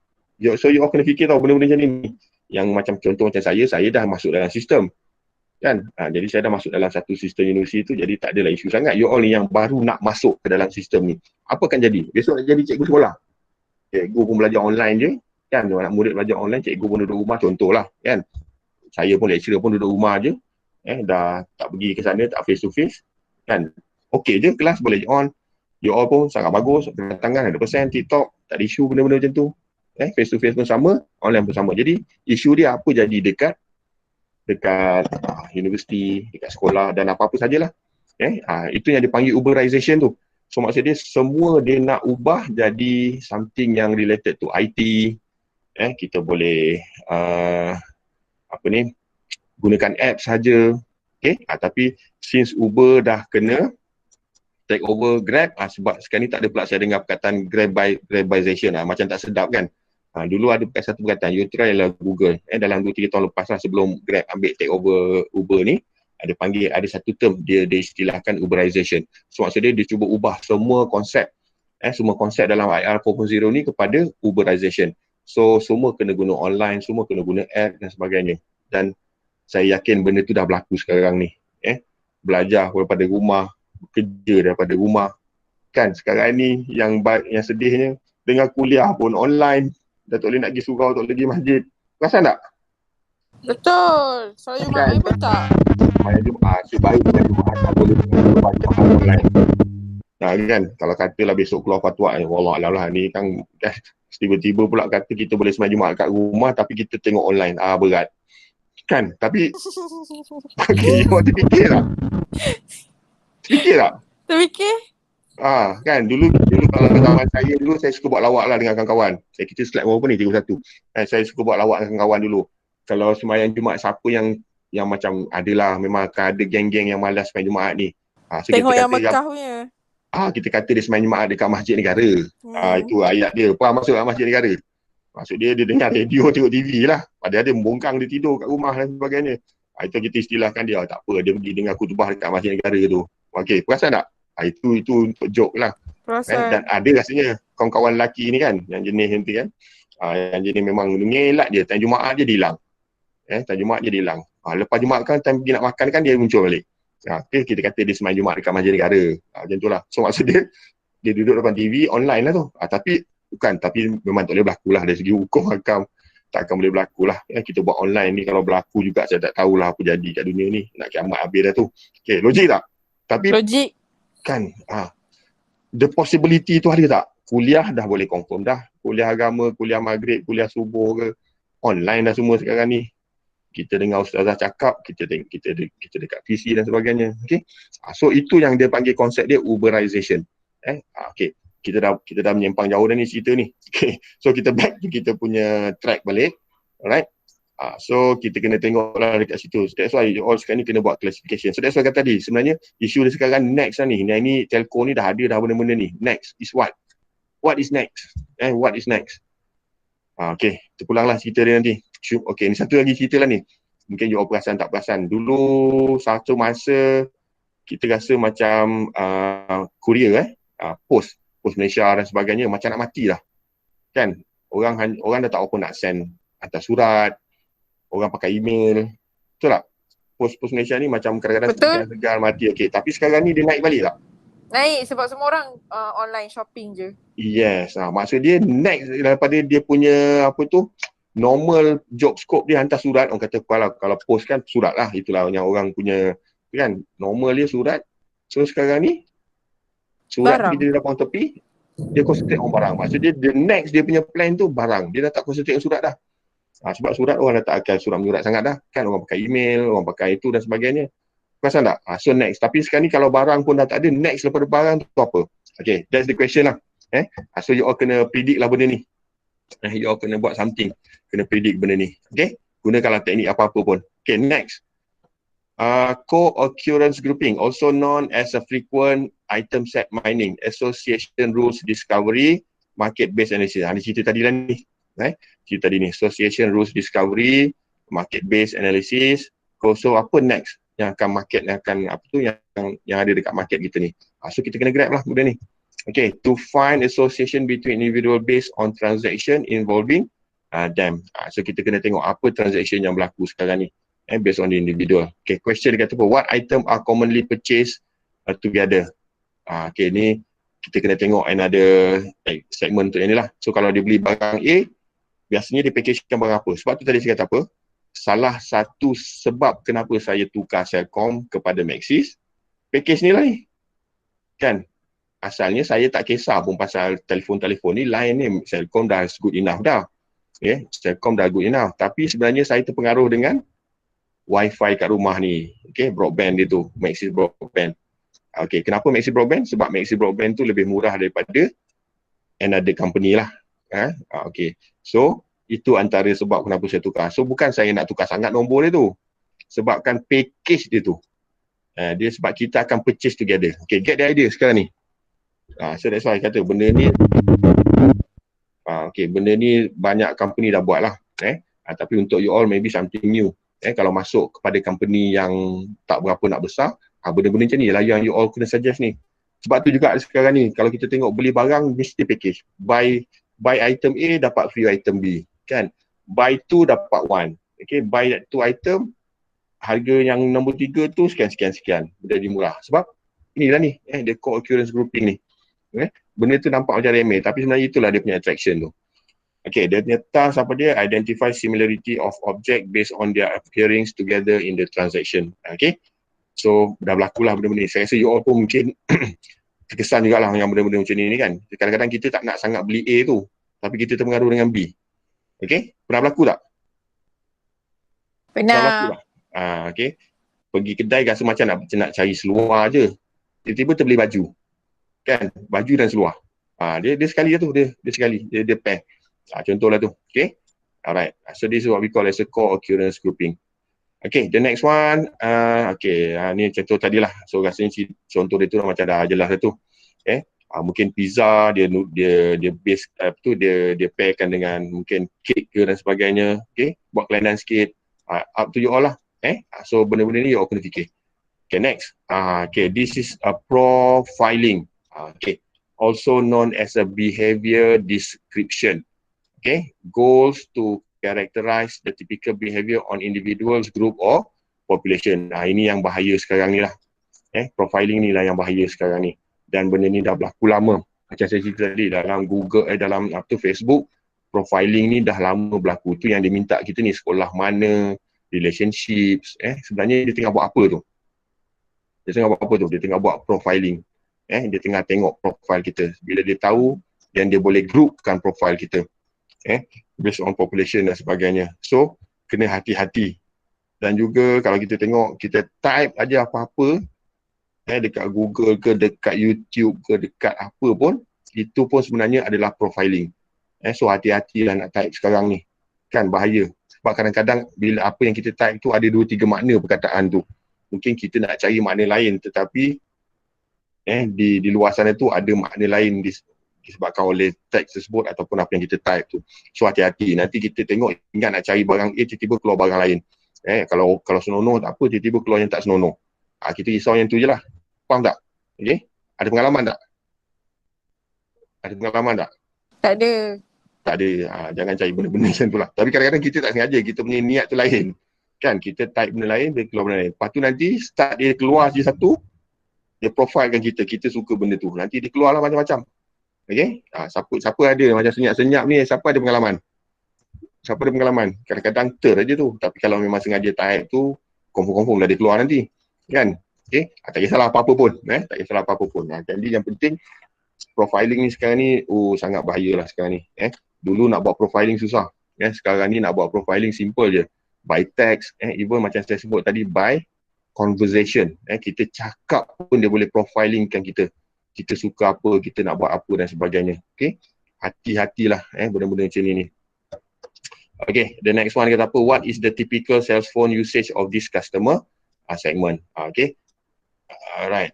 So you all kena fikir tau benda-benda macam ni. Yang macam contoh macam saya dah masuk dalam sistem. Kan? Jadi saya dah masuk dalam satu sistem universiti tu, jadi tak adalah isu sangat. You all ni yang baru nak masuk ke dalam sistem ni. Apa akan jadi? Besok nak jadi cikgu sekolah. Cikgu pun belajar online je. Kan? Anak murid belajar online, cikgu pun duduk rumah, contohlah. Kan? Saya pun lecturer pun duduk rumah je. Dah tak pergi ke sana, tak face to face. Kan? Okey je, kelas boleh on. You all pun sangat bagus. Tangan 100%, TikTok, tak ada isu benda-benda macam tu. Face to face pun sama, online pun sama. Jadi isu dia apa jadi dekat universiti, dekat sekolah dan apa-apa sajalah. Itu yang dipanggil Uberization tu. So maksud dia semua dia nak ubah jadi something yang related to IT. Kita boleh gunakan app saja. Tapi since Uber dah kena take over Grab, sebab sekarang ni tak ada pula saya dengar perkataan Grabization, macam tak sedap kan. Dulu ada satu perkataan, you try lah Google. Dalam 2-3 tahun lepas lah sebelum Grab ambil take over Uber ni, ada satu term dia istilahkan Uberization. So maksud dia cuba ubah semua konsep dalam IR 4.0 ni kepada Uberization. So semua kena guna online, semua kena guna app dan sebagainya. Dan saya yakin benda tu dah berlaku sekarang ni. Belajar daripada rumah, bekerja daripada rumah. Kan sekarang ni yang sedihnya, dengan kuliah pun online, dah tak boleh nak pergi surau, tak boleh pergi masjid. Perasan tak? Betul. Soal Jumaat pun tak. Malam Jumaat, sebaik malam Jumaat tak boleh baca online. Kan, kalau katalah besok keluar fatwa, wallahualam lah ni kan tiba-tiba pula kata kita boleh sembahyang Jumaat kat rumah tapi kita tengok online. Berat. Kan, tapi okay, awak terfikir tak? Terfikir tak? Terfikir? Kan dulu kalau kawan saya dulu, saya suka buat lawak lah dengan kawan-kawan. Kita slide berapa ni? 31. Saya suka buat lawak dengan kawan dulu. Kalau sembahyang Jumaat, siapa yang macam adalah memang akan ada geng-geng yang malas sembahyang Jumaat ni. So tengok yang Mekah punya. Kita kata dia sembahyang Jumaat dekat Masjid Negara. Itu ayat dia. Faham maksud Masjid Negara? Maksud dia dengar radio, tengok TV lah. Padahal dia membongkang, dia tidur kat rumah dan sebagainya. Itu kita istilahkan dia, tak apa, dia pergi dengar khutbah dekat Masjid Negara tu. Okey, perasan tak? Itu untuk joke lah. Dan ada rasanya kawan-kawan lelaki ni kan, yang jenis nanti kan, yang jenis memang ngelak je, time Jumaat je dia hilang. Time Jumaat je dia hilang. Lepas Jumaat kan, time pergi nak makan kan dia muncul balik. Okay, kita kata dia semain Jumaat dekat Masjid Negara. Macam tu lah. So maksud dia duduk depan TV online lah tu. Tapi memang tak boleh berlaku lah dari segi hukum hakam. Takkan boleh berlaku lah. Kita buat online ni, kalau berlaku juga saya tak tahulah apa jadi kat dunia ni. Nak kiamat habis dah tu. Okay, logik tak? Tapi Logik. kan, the possibility tu ada tak? Kuliah dah boleh confirm dah. Kuliah agama, kuliah maghrib, kuliah subuh ke. Online dah semua sekarang ni. Kita dengar ustazah cakap, kita dekat PC dan sebagainya. Okay? So itu yang dia panggil konsep dia Uberization. Okay. Kita dah menyimpang jauh dah ni cerita ni. Okay. So kita back to kita punya track balik. Alright. So kita kena tengoklah dekat situ. That's why all sekarang ni kena buat classification. So that's why kata tadi, sebenarnya isu dia sekarang next lah ni. Yang ni telco ni dah ada dah benda-benda ni. Next is what? What is next? What is next? Okay, terpulanglah cerita dia nanti. Okay, ni satu lagi cerita lah ni. Mungkin you all perasan tak perasan. Dulu satu masa kita rasa macam courier post Malaysia dan sebagainya macam nak mati lah. Kan? Orang dah tak apa nak send hantar surat, orang pakai email. Betul tak? Pos Malaysia ni macam kadang-kadang segar mati. Okay, tapi sekarang ni dia naik balik tak? Naik sebab semua orang online shopping je. Yes, maksud dia next daripada dia punya normal job scope dia hantar surat. Orang kata kalau post kan surat lah, itulah yang orang punya kan, normal dia surat. So sekarang ni surat Barang. dia depan tepi, dia concentrate on barang. Maksud dia the next dia punya plan tu barang. Dia dah tak concentrate on surat dah. Sebab surat orang dah tak akan surat menyurat sangat dah. Kan orang pakai email, orang pakai itu dan sebagainya. Perasan tak? So next. Tapi sekarang ni kalau barang pun dah tak ada, next daripada barang tu apa? Okay, that's the question lah. So you all kena predict lah benda ni. You all kena buat something. Kena predict benda ni. Okay? Gunakanlah teknik apa-apa pun. Okay, next. Co-occurrence grouping, also known as a frequent item set mining, association rules discovery, market-based analysis. Ini cerita tadi lah ni. Cerita tadi ni. Association rules discovery, market-based analysis. So apa next? Yang ada dekat market kita ni. So kita kena grab lah benda ni. Okay, to find association between individual based on transaction involving them. So kita kena tengok apa transaction yang berlaku sekarang ni. Based on the individual. Okay, question dia kata apa? What item are commonly purchased together? Okay, ni kita kena tengok another segment untuk yang ni lah. So kalau dia beli barang A, biasanya dia packagekan barang apa? Sebab tu tadi saya kata apa? Salah satu sebab kenapa saya tukar Celcom kepada Maxis, package ni lah ni. Kan? Asalnya saya tak kisah pun pasal telefon-telefon ni, line ni Celcom dah good enough dah. Okay? Celcom dah good enough. Tapi sebenarnya saya terpengaruh dengan Wi-Fi kat rumah ni. Okay? Broadband dia tu, Maxis Broadband. Okay, kenapa Maxis Broadband? Sebab Maxis Broadband tu lebih murah daripada another company lah. Okay, so itu antara sebab kenapa saya tukar. So bukan saya nak tukar sangat nombor dia tu. Sebabkan package dia tu. Dia sebab kita akan purchase together. Okay, get the idea sekarang ni. So that's why I kata benda ni okay, benda ni banyak company dah buat lah. Tapi untuk you all maybe something new. Kalau masuk kepada company yang tak berapa nak besar, benda-benda macam ni lah yang you all kena suggest ni. Sebab tu juga sekarang ni, kalau kita tengok beli barang, mesti package. Buy item A, dapat free item B. Kan? Buy 2, dapat 1. Okay, buy that 2 item, harga yang nombor 3 tu sekian. Jadi murah. Sebab inilah ni, the co-occurrence grouping ni. Benda tu nampak macam remeh, tapi sebenarnya itulah dia punya attraction tu. Okay, dia punya task apa dia? Identify similarity of object based on their appearance together in the transaction. Okay, so dah berlaku lah benda-benda ni. Saya rasa you all pun mungkin terkesan jugalah yang benda-benda macam ni kan. Kadang-kadang kita tak nak sangat beli A tu, tapi kita terpengaruh dengan B. Okay, pernah berlaku tak? Pernah. Berlaku tak? Okay, pergi kedai rasa macam nak cari seluar je. Tiba-tiba terbeli baju. Kan, baju dan seluar. Dia sekali je tu, dia sekali. Dia pair. Contohlah tu. Okay. Alright. So this is what we call as a co-occurrence grouping. Okay. The next one. Okay. Ni contoh tadilah. So rasanya contoh dia tu macam dah jelas tu. Okay. Mungkin pizza dia base dia pairkan dengan mungkin cake ke dan sebagainya. Okay. Buat kelainan sikit. Up to you all lah. So benda-benda ni you all kena fikir. Okay. Next. Okay. This is a profiling. Okay. also known as a behavior description. Okay, goals to characterize the typical behavior on individuals, group or population. Ini yang bahaya sekarang ni lah. Profiling ni lah yang bahaya sekarang ni. Dan benda ni dah berlaku lama. Macam saya cerita tadi, dalam Google, dalam Facebook, profiling ni dah lama berlaku. Tu yang diminta kita ni, sekolah mana, relationships. Sebenarnya dia tengah buat apa tu? Dia tengah buat profiling. Dia tengah tengok profile kita. Bila dia tahu, dan dia boleh groupkan profile kita. Based on population dan sebagainya. So, kena hati-hati. Dan juga kalau kita tengok, kita type aja apa-apa, dekat Google ke, dekat YouTube ke, dekat apa pun, itu pun sebenarnya adalah profiling. So, hati-hatilah nak type sekarang ni. Kan bahaya. Sebab kadang-kadang bila apa yang kita type tu ada 2-3 makna perkataan tu. Mungkin kita nak cari makna lain, tetapi di luar sana tu ada makna lain disebabkan oleh teks tersebut ataupun apa yang kita type tu. So hati-hati, nanti kita tengok ingat nak cari barang A, tiba-tiba keluar barang lain. Kalau senonoh tak apa, tiba-tiba keluar yang tak senonoh. Kita risau yang tu je lah. Faham tak? Okay? Ada pengalaman tak? Tak ada. Tak ada. Jangan cari benda-benda macam tu lah. Tapi kadang-kadang kita tak sengaja, kita punya niat tu lain. Kan, kita type benda lain, dia keluar benda lain. Lepas tu nanti start dia keluar je satu, dia profilekan kita suka benda tu. Nanti dia keluar lah macam-macam. Okay? Siapa ada macam senyap-senyap ni, siapa ada pengalaman? Kadang-kadang aja tu. Tapi kalau memang sengaja type tu, confirm lah dia keluar nanti. Kan? Okay? Tak kisahlah apa-apa pun. Jadi yang penting, profiling ni sekarang ni, sangat bahaya lah sekarang ni. Dulu nak buat profiling susah. Sekarang ni nak buat profiling simple je. By text, even macam saya sebut tadi, by conversation. Kita cakap pun dia boleh profilingkan kita. Kita suka apa, kita nak buat apa dan sebagainya. Okay? Hati-hatilah benda-benda macam ni. Okay, the next one kata apa? What is the typical sales phone usage of this customer segment? Okay. Alright.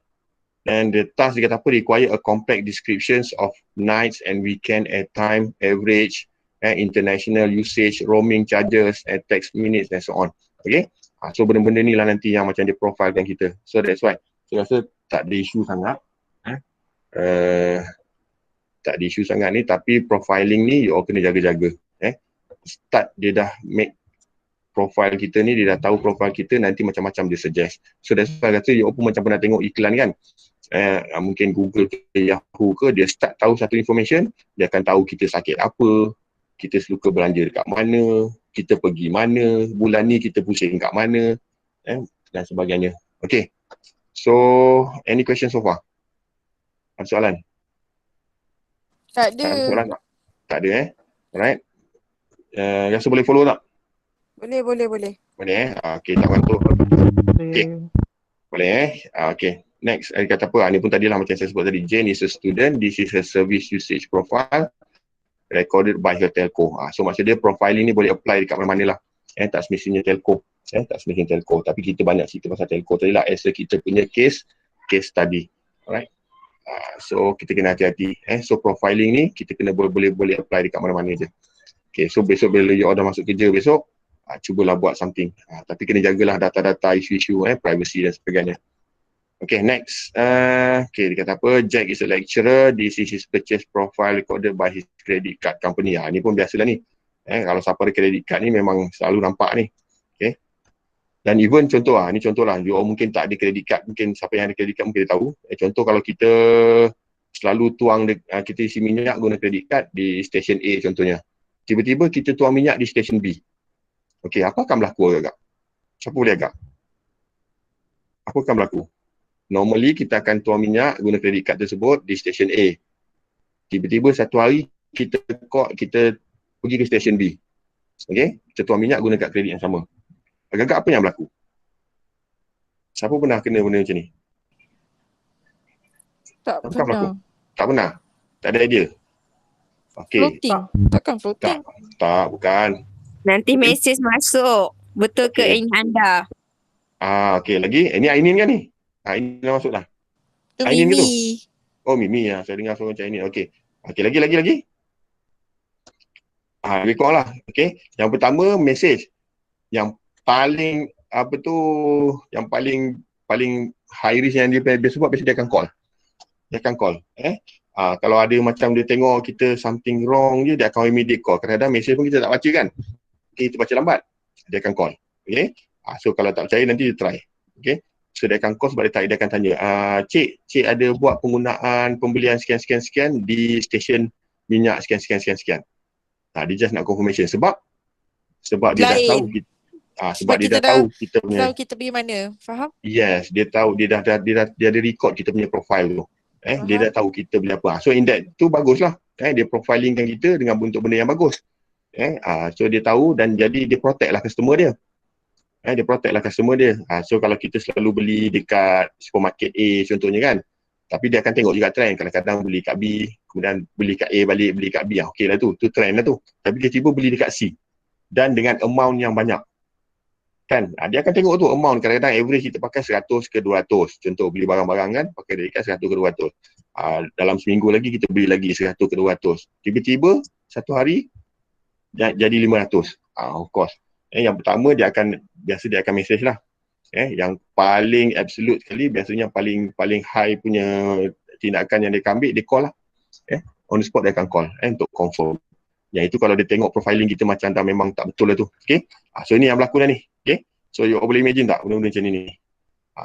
And the task dia kata apa? Require a complex descriptions of nights and weekend airtime, average, international usage, roaming charges, text minutes and so on. Okay. So benda-benda ni lah nanti yang macam dia profilekan kita. So that's why saya rasa tak ada isu sangat. Tak ada isu sangat ni, tapi profiling ni you all kena jaga-jaga. Start dia dah make profile kita ni, dia dah tahu profile kita, nanti macam-macam dia suggest. So that's why kata you all pun macam pernah tengok iklan kan, mungkin Google ke Yahoo ke, dia start tahu satu information, dia akan tahu kita sakit apa, kita suka belanja dekat mana, kita pergi mana, bulan ni kita pusing kat mana, dan sebagainya. Okay, so any question so far? Ada soalan? Tak ada. Ada soalan tak? Tak ada Alright. Rasa boleh follow tak? Boleh. Boleh Okay, tak bantu. Okay. Boleh Okay. Next, kata apa? Ni pun tadilah macam saya sebut tadi. Jane is a student. This is her service usage profile recorded by her telco. So maksud dia profiling ni boleh apply dekat mana-mana lah. Tak semestinya telco. Tapi kita banyak cerita pasal telco tadi lah. As kita punya case study. Alright. So kita kena hati-hati. So profiling ni kita kena boleh apply dekat mana-mana je. Okay, so besok bila you order masuk kerja besok, cubalah buat something. Tapi kena jagalah data-data, isu-isu, privacy dan sebagainya. Okay, next. Okay, dia kata apa? Jack is a lecturer. This is his purchase profile recorded by his credit card company. Ni pun biasalah ni. Kalau siapa ada credit card ni memang selalu nampak ni. Okay. Dan even contoh ni contoh lah, you all mungkin tak ada credit card, mungkin siapa yang ada credit card mungkin dia tahu. Contoh kalau kita selalu tuang, kita isi minyak guna credit card di stesen A contohnya. Tiba-tiba kita tuang minyak di stesen B. Okey, apa akan berlaku agak? Siapa boleh agak? Apa akan berlaku? Normally kita akan tuang minyak guna credit card tersebut di stesen A. Tiba-tiba satu hari kita pergi ke stesen B. Okey, kita tuang minyak guna kad kredit yang sama. Agak-agak apa yang berlaku? Siapa pernah kena benda macam ni? Tak Apa pernah. berlaku? Tak pernah? Tak ada idea? Okey. Floating. Takkan floating? Tak, bukan. Nanti mesej masuk. Betul ke Okey. ini anda? Okey, lagi. Ini Ainin kan ni? Ainin dah masuk dah. Tu Ainin ke tu? Mimi. Oh, Mimi lah. Saya dengar suara macam ini. Okey. Okey, lagi. Lebih kurang lah. Okey. Yang pertama, mesej. Yang paling, yang paling high risk yang dia biasa buat, biasa dia akan call. Kalau ada macam dia tengok kita something wrong je, dia akan immediate call. Kadang-kadang mesej pun kita tak baca kan. Okay, kita baca lambat. Dia akan call. Okay. So kalau tak percaya nanti dia try. Okay. So dia akan call sebab dia akan tanya, cik ada buat penggunaan pembelian sekian-sekian di stesen minyak sekian-sekian. Dia just nak confirmation. Sebab dia dah tahu Lain. sebab dia dah tahu kita punya, tahu kita pergi mana. Faham? yes, dia tahu, dia ada record kita punya profile tu. Dia dah tahu kita beli apa. So in that tu baguslah. Dia profilingkan kita dengan bentuk benda yang bagus. So dia tahu dan jadi dia protect lah customer dia. Dia protect lah customer dia. So kalau kita selalu beli dekat supermarket A contohnya kan, tapi dia akan tengok juga trend. Kadang-kadang beli kat B, kemudian beli kat A balik, beli kat B. Okey lah tu trend lah tu. Tapi dia tiba beli dekat C dan dengan amount yang banyak. Kan? Dia akan tengok tu amount. Kadang-kadang average kita pakai 100 ke 200. Contoh beli barang-barang kan, pakai dekat 100 ke 200. Dalam seminggu lagi kita beli lagi 100 ke 200. Tiba-tiba satu hari jadi 500. Of course. Yang pertama biasa dia akan message lah. Yang paling absolute sekali, biasanya paling high punya tindakan yang dia ambil, dia call lah. On the spot dia akan call untuk confirm. Yang itu kalau dia tengok profiling kita macam dah memang tak betul lah tu. Okay. So ini yang berlaku dah ni. Okay. So you boleh imagine tak benda-benda macam ni.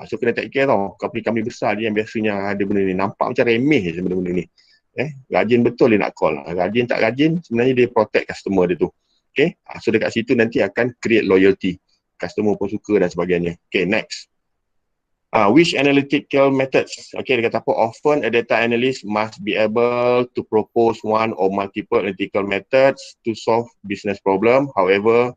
So kena take care tau. Company besar dia yang biasanya ada benda ni. Nampak macam remeh je benda-benda ni. Rajin betul dia nak call. Rajin tak rajin, sebenarnya dia protect customer dia tu. Okay. So dekat situ nanti akan create loyalty. Customer pun suka dan sebagainya. Okay, next. Which analytical methods? Okay, dia kata apa? Often a data analyst must be able to propose one or multiple analytical methods to solve business problem. However,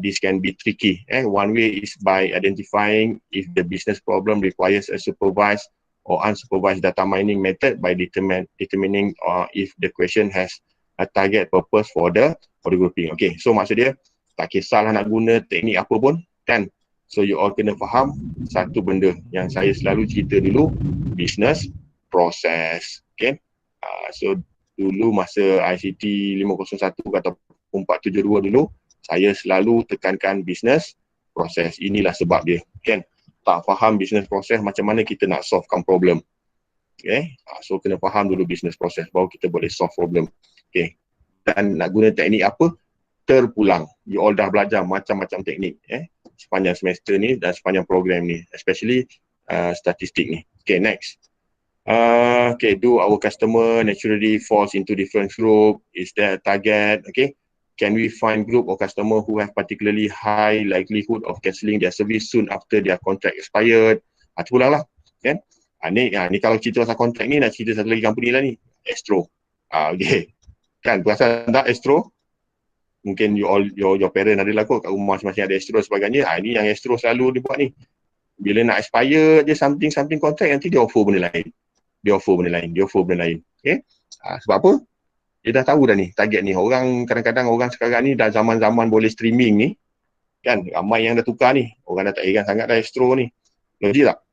this can be tricky. One way is by identifying if the business problem requires a supervised or unsupervised data mining method by determining if the question has a target purpose for the grouping. Okay, so maksud dia tak kisahlah nak guna teknik apa pun kan. So you all kena faham satu benda yang saya selalu cerita dulu, business process. Okay. So dulu masa ICT 501 ataupun 472 dulu, saya selalu tekankan business process. Inilah sebab dia. Kan? Tak faham business process, macam mana kita nak solvekan problem. Okay. So kena faham dulu business process, baru kita boleh solve problem. Okay. Dan nak guna teknik apa? Terpulang. You all dah belajar macam-macam teknik. Sepanjang semester ni dan sepanjang program ni, especially statistik ni. Okay, next. Okay, do our customer naturally falls into different group? Is there a target? Okay, can we find group or customer who have particularly high likelihood of cancelling their service soon after their contract expired? Terpulang lah, kan? Ni kalau cerita pasal kontrak ni, nak cerita satu lagi company lah ni, Astro. Okay, kan perasan tak Astro? Mungkin your parent adalah kot kat rumah masing-masing ada Astro sebagainya. Ini yang Astro selalu dia buat ni. Bila nak expire je something contract, nanti dia offer benda lain. Dia offer benda lain. Okay. Sebab apa? Dia dah tahu dah ni target ni. Orang kadang-kadang orang sekarang ni dah zaman-zaman boleh streaming ni. Kan ramai yang dah tukar ni. Orang dah tak heran sangat dah Astro ni. Logik tak?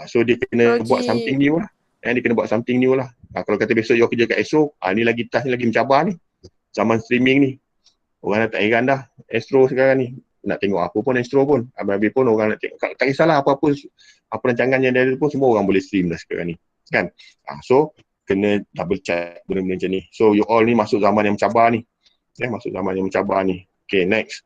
So dia kena buat something new lah. Dia kena buat something new lah. Kalau kata besok you kerja kat Astro, ni lagi task ni lagi mencabar ni. Zaman streaming ni. Orang dah tak heran dah Astro sekarang ni. Nak tengok apa pun Astro pun. Habis-habis pun orang nak tengok. Tak kisahlah apa rancangan yang dia ada pun, semua orang boleh stream dah sekarang ni. Kan? So, kena double check benda-benda macam ni. So, you all ni masuk zaman yang mencabar ni. Masuk zaman yang mencabar ni. Okay, next.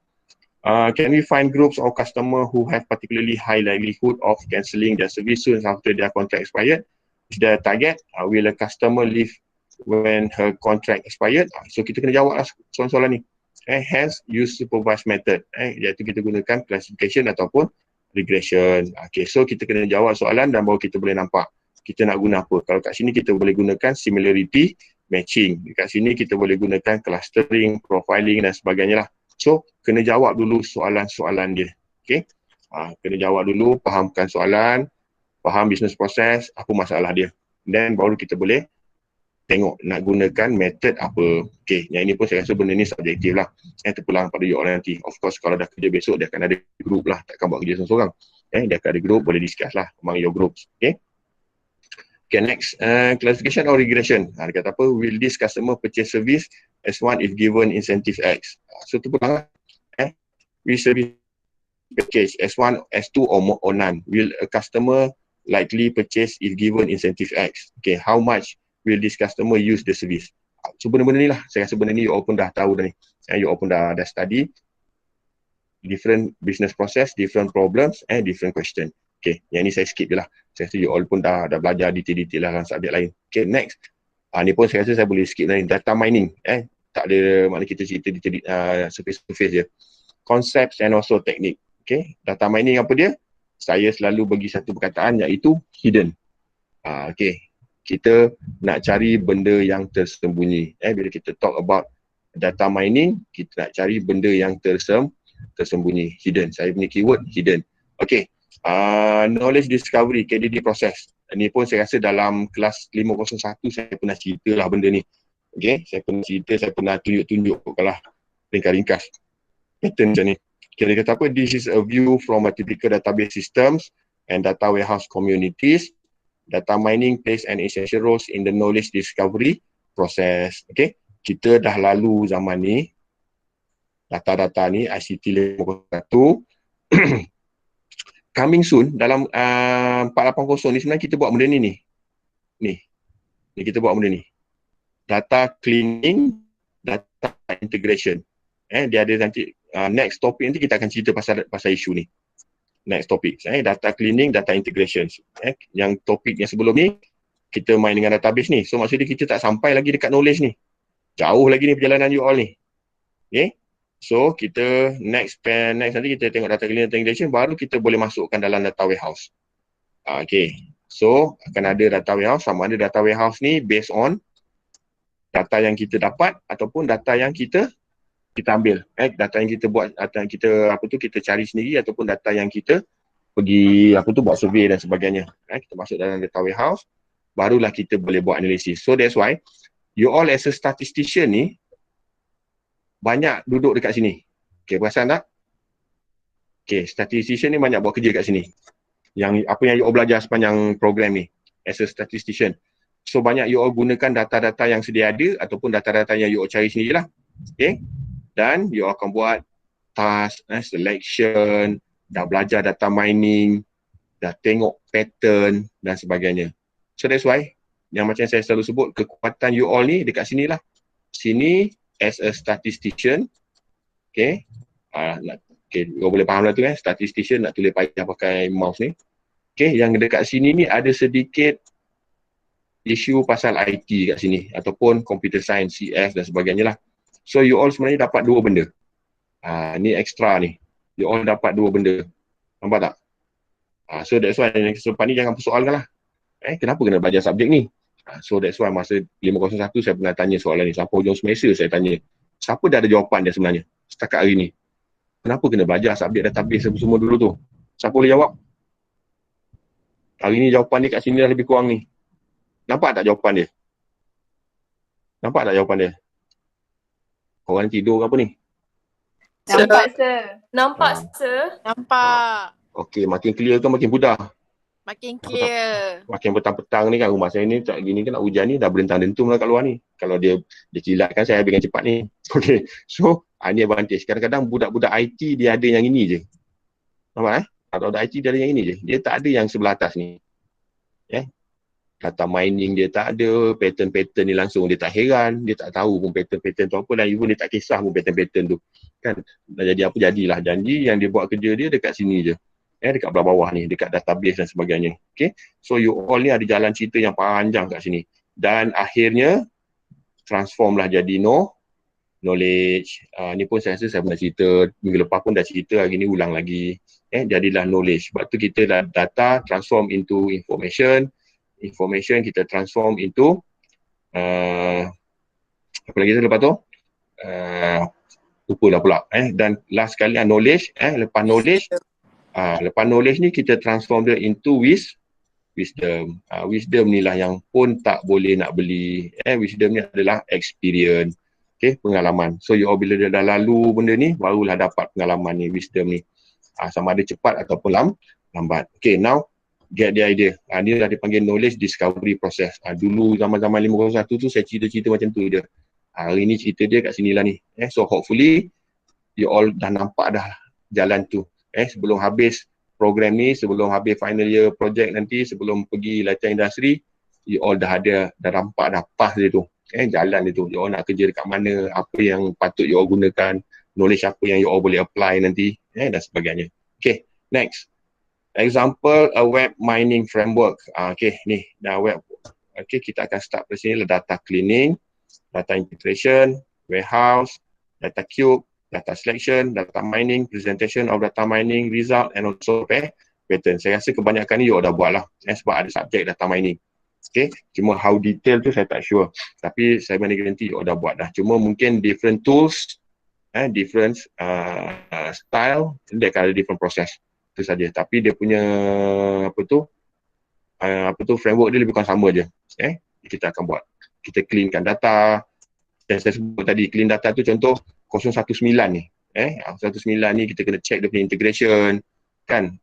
Can we find groups of customer who have particularly high likelihood of cancelling their service soon after their contract expired? Is there a target? Will a customer leave when her contract expired? So, kita kena jawab lah soalan-soalan ni. Hence use supervised method, iaitu kita gunakan classification ataupun regression. Okay, so kita kena jawab soalan dan baru kita boleh nampak kita nak guna apa. Kalau kat sini kita boleh gunakan similarity matching, dekat sini kita boleh gunakan clustering, profiling dan sebagainya lah. So kena jawab dulu soalan-soalan dia. Okay, kena jawab dulu, fahamkan soalan, faham business process, apa masalah dia, dan baru kita boleh tengok nak gunakan method apa. Okay, yang ini pun saya rasa benda ni subjektif lah. Terpulang pada you all nanti. Of course, kalau dah kerja besok, dia akan ada group lah. Takkan buat kerja seorang-seorang. Dia akan ada group, boleh discuss lah among your groups. Okay. Okay, next. Classification or regression. Dia kata apa? Will this customer purchase service as one if given incentive X? So, terpulang lah. Will service purchase S1, S2 or none? Will a customer likely purchase if given incentive X? Okay, how much will this customer use the service. So benda-benda ni lah, saya rasa benda ni you all pun dah tahu dah ni. You all pun dah study different business process, different problems and different question. Okay, yang ni saya skip je lah. Saya rasa you all pun dah belajar detail-detail lah dalam subjek lain. Okay, next. Ni pun saya rasa saya boleh skip lah ni. Data mining. Tak ada makna kita cerita surface-surface je. Concepts and also technique. Okay, data mining apa dia? Saya selalu bagi satu perkataan iaitu hidden. Okay, kita nak cari benda yang tersembunyi. Bila kita talk about data mining, kita nak cari benda yang tersembunyi, hidden. Saya punya keyword hidden. Okay, knowledge discovery, KDD process. Ini pun saya rasa dalam kelas 501 saya pernah cerita lah benda ni. Okay, saya pernah cerita, saya pernah tunjuk-tunjuk lah ringkas-ringkas pattern macam ni. Kita kata apa, this is a view from a typical database systems and data warehouse communities. Data mining plays an essential role in the knowledge discovery process. Okay, kita dah lalu zaman ni, data-data ni, ICT 501. Coming soon, dalam 480 ni sebenarnya kita buat benda ni. Ni kita buat benda ni. Data cleaning, data integration. Dia ada nanti, next topik nanti kita akan cerita pasal isu ni. Next topik, data cleaning, data integration. Yang topik yang sebelum ni, kita main dengan database ni. So maksudnya kita tak sampai lagi dekat knowledge ni. Jauh lagi ni perjalanan you all ni. Okay. So kita next nanti kita tengok data cleaning, data integration, baru kita boleh masukkan dalam data warehouse. Okay. So akan ada data warehouse, sama ada data warehouse ni based on data yang kita dapat ataupun data yang kita ambil. Data yang kita buat, data yang kita cari sendiri ataupun data yang kita pergi buat survey dan sebagainya. Kita masuk dalam data warehouse, barulah kita boleh buat analisis. So that's why you all as a statistician ni banyak duduk dekat sini. Okay, perasan tak? Okay, statistician ni banyak buat kerja kat sini. Yang apa yang you all belajar sepanjang program ni as a statistician. So banyak you all gunakan data-data yang sedia ada ataupun data-data yang you all cari sendirilah. Okay. Dan you akan buat task, selection, dah belajar data mining, dah tengok pattern dan sebagainya. So that's why, yang macam saya selalu sebut, kekuatan you all ni dekat sini lah. Sini as a statistician, okay, you boleh faham lah tu statistician nak tulis payah pakai mouse ni. Okay, yang dekat sini ni ada sedikit isu pasal IT kat sini ataupun computer science, CS dan sebagainya lah. So you all sebenarnya dapat dua benda. Ni extra ni. You all dapat dua benda. Nampak tak? So that's why selepas ni jangan persoalkan lah. Kenapa kena belajar subjek ni? So that's why masa 501 saya pernah tanya soalan ni. Sampai hujung semester saya tanya. Siapa dah ada jawapan dia sebenarnya setakat hari ni? Kenapa kena belajar subjek database semua dulu tu? Siapa boleh jawab? Hari ni jawapan dia kat sini dah lebih kurang ni. Nampak tak jawapan dia? Nampak tak jawapan dia? Korang tidur ke apa ni? Nampak, sir. Nampak, sir. Nampak. Okey, makin clear ke makin mudah? Makin clear. Makin petang-petang ni kan rumah saya ni tak gini kan nak hujan ni dah berdentam-dentum lah kat luar ni. Kalau dia kilatkan saya habiskan cepat ni. Okey. So, ni advantage. Kadang-kadang budak-budak IT dia ada yang ini je. Nampak Kalau ada IT dia ada yang ini je. Dia tak ada yang sebelah atas ni. Data mining dia tak ada, pattern-pattern ni langsung dia tak heran, dia tak tahu pun pattern-pattern tu apa dan even dia tak kisah pun pattern-pattern tu. Kan dah jadi apa jadilah. Janji yang dia buat kerja dia dekat sini je. Dekat belah bawah ni, dekat database dan sebagainya. Okay. So you all ni ada jalan cerita yang panjang kat sini. Dan akhirnya transform lah jadi knowledge. Ni pun saya rasa saya pernah cerita, minggu lepas pun dah cerita, hari ni ulang lagi. Jadilah knowledge. Sebab tu kita dah data transform into information kita transform into apa lagi lepas tu? Lupa dah pula. Dan last sekali knowledge. Lepas knowledge ni kita transform dia into wisdom. Wisdom ni lah yang pun tak boleh nak beli. Wisdom ni adalah experience. Okay, pengalaman. So you all bila dah lalu benda ni, barulah dapat pengalaman ni, wisdom ni. Sama ada cepat ataupun lambat. Okay, now get the idea. Ni dah dipanggil knowledge discovery process. Dulu zaman-zaman 501 tu saya cerita-cerita macam tu je. Hari ni cerita dia kat sini lah ni. So hopefully you all dah nampak dah jalan tu. Sebelum habis program ni, sebelum habis final year project nanti, sebelum pergi latihan industri, you all dah rampak dah pas dia tu. Jalan dia tu. You all nak kerja dekat mana, apa yang patut you all gunakan, knowledge apa yang you all boleh apply nanti, dan sebagainya. Okay, next. Example, a web mining framework. Okay, ni dah web. Okay, kita akan start dari sini lah, data cleaning, data integration, warehouse, data cube, data selection, data mining, presentation of data mining, result and also pattern. Saya rasa kebanyakan ni you all dah buat lah, sebab ada subjek data mining. Okay, cuma how detail tu saya tak sure. Tapi saya boleh garanti you all dah buat dah. Cuma mungkin different tools, different style, dia akan ada different process. Itu saja. Tapi dia punya framework dia lebih kurang sama je. Kita akan buat. Kita cleankan data. Yang saya sebut tadi, clean data tu contoh 019 ni. 019 ni kita kena check dia punya integration. Kan?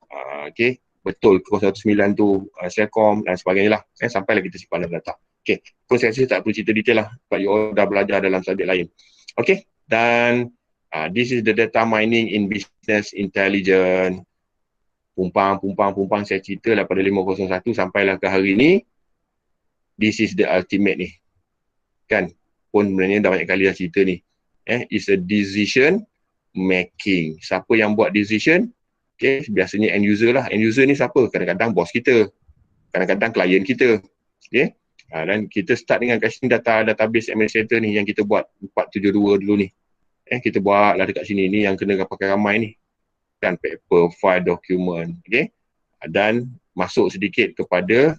Okay. Betul 019 tu Selcom dan sebagainya lah. Sampailah kita simpan data. Okay. Konsep saya tak perlu cerita detail lah. Sebab you all dah belajar dalam subjek lain. Okay. Dan this is the data mining in business intelligence. Pumpang saya cerita daripada 501 sampailah ke hari ni. This is the ultimate ni. Kan? Pun sebenarnya dah banyak kali dah cerita ni. It's a decision making. Siapa yang buat decision? Okay, biasanya end user lah. End user ni siapa? Kadang-kadang bos kita. Kadang-kadang klien kita. Okay. Dan kita start dengan kat sini database administrator ni yang kita buat 472 dulu ni. Kita buat lah dekat sini ni yang kena pakai ramai ni. Kan, paper, file, dokumen, okay. Dan masuk sedikit kepada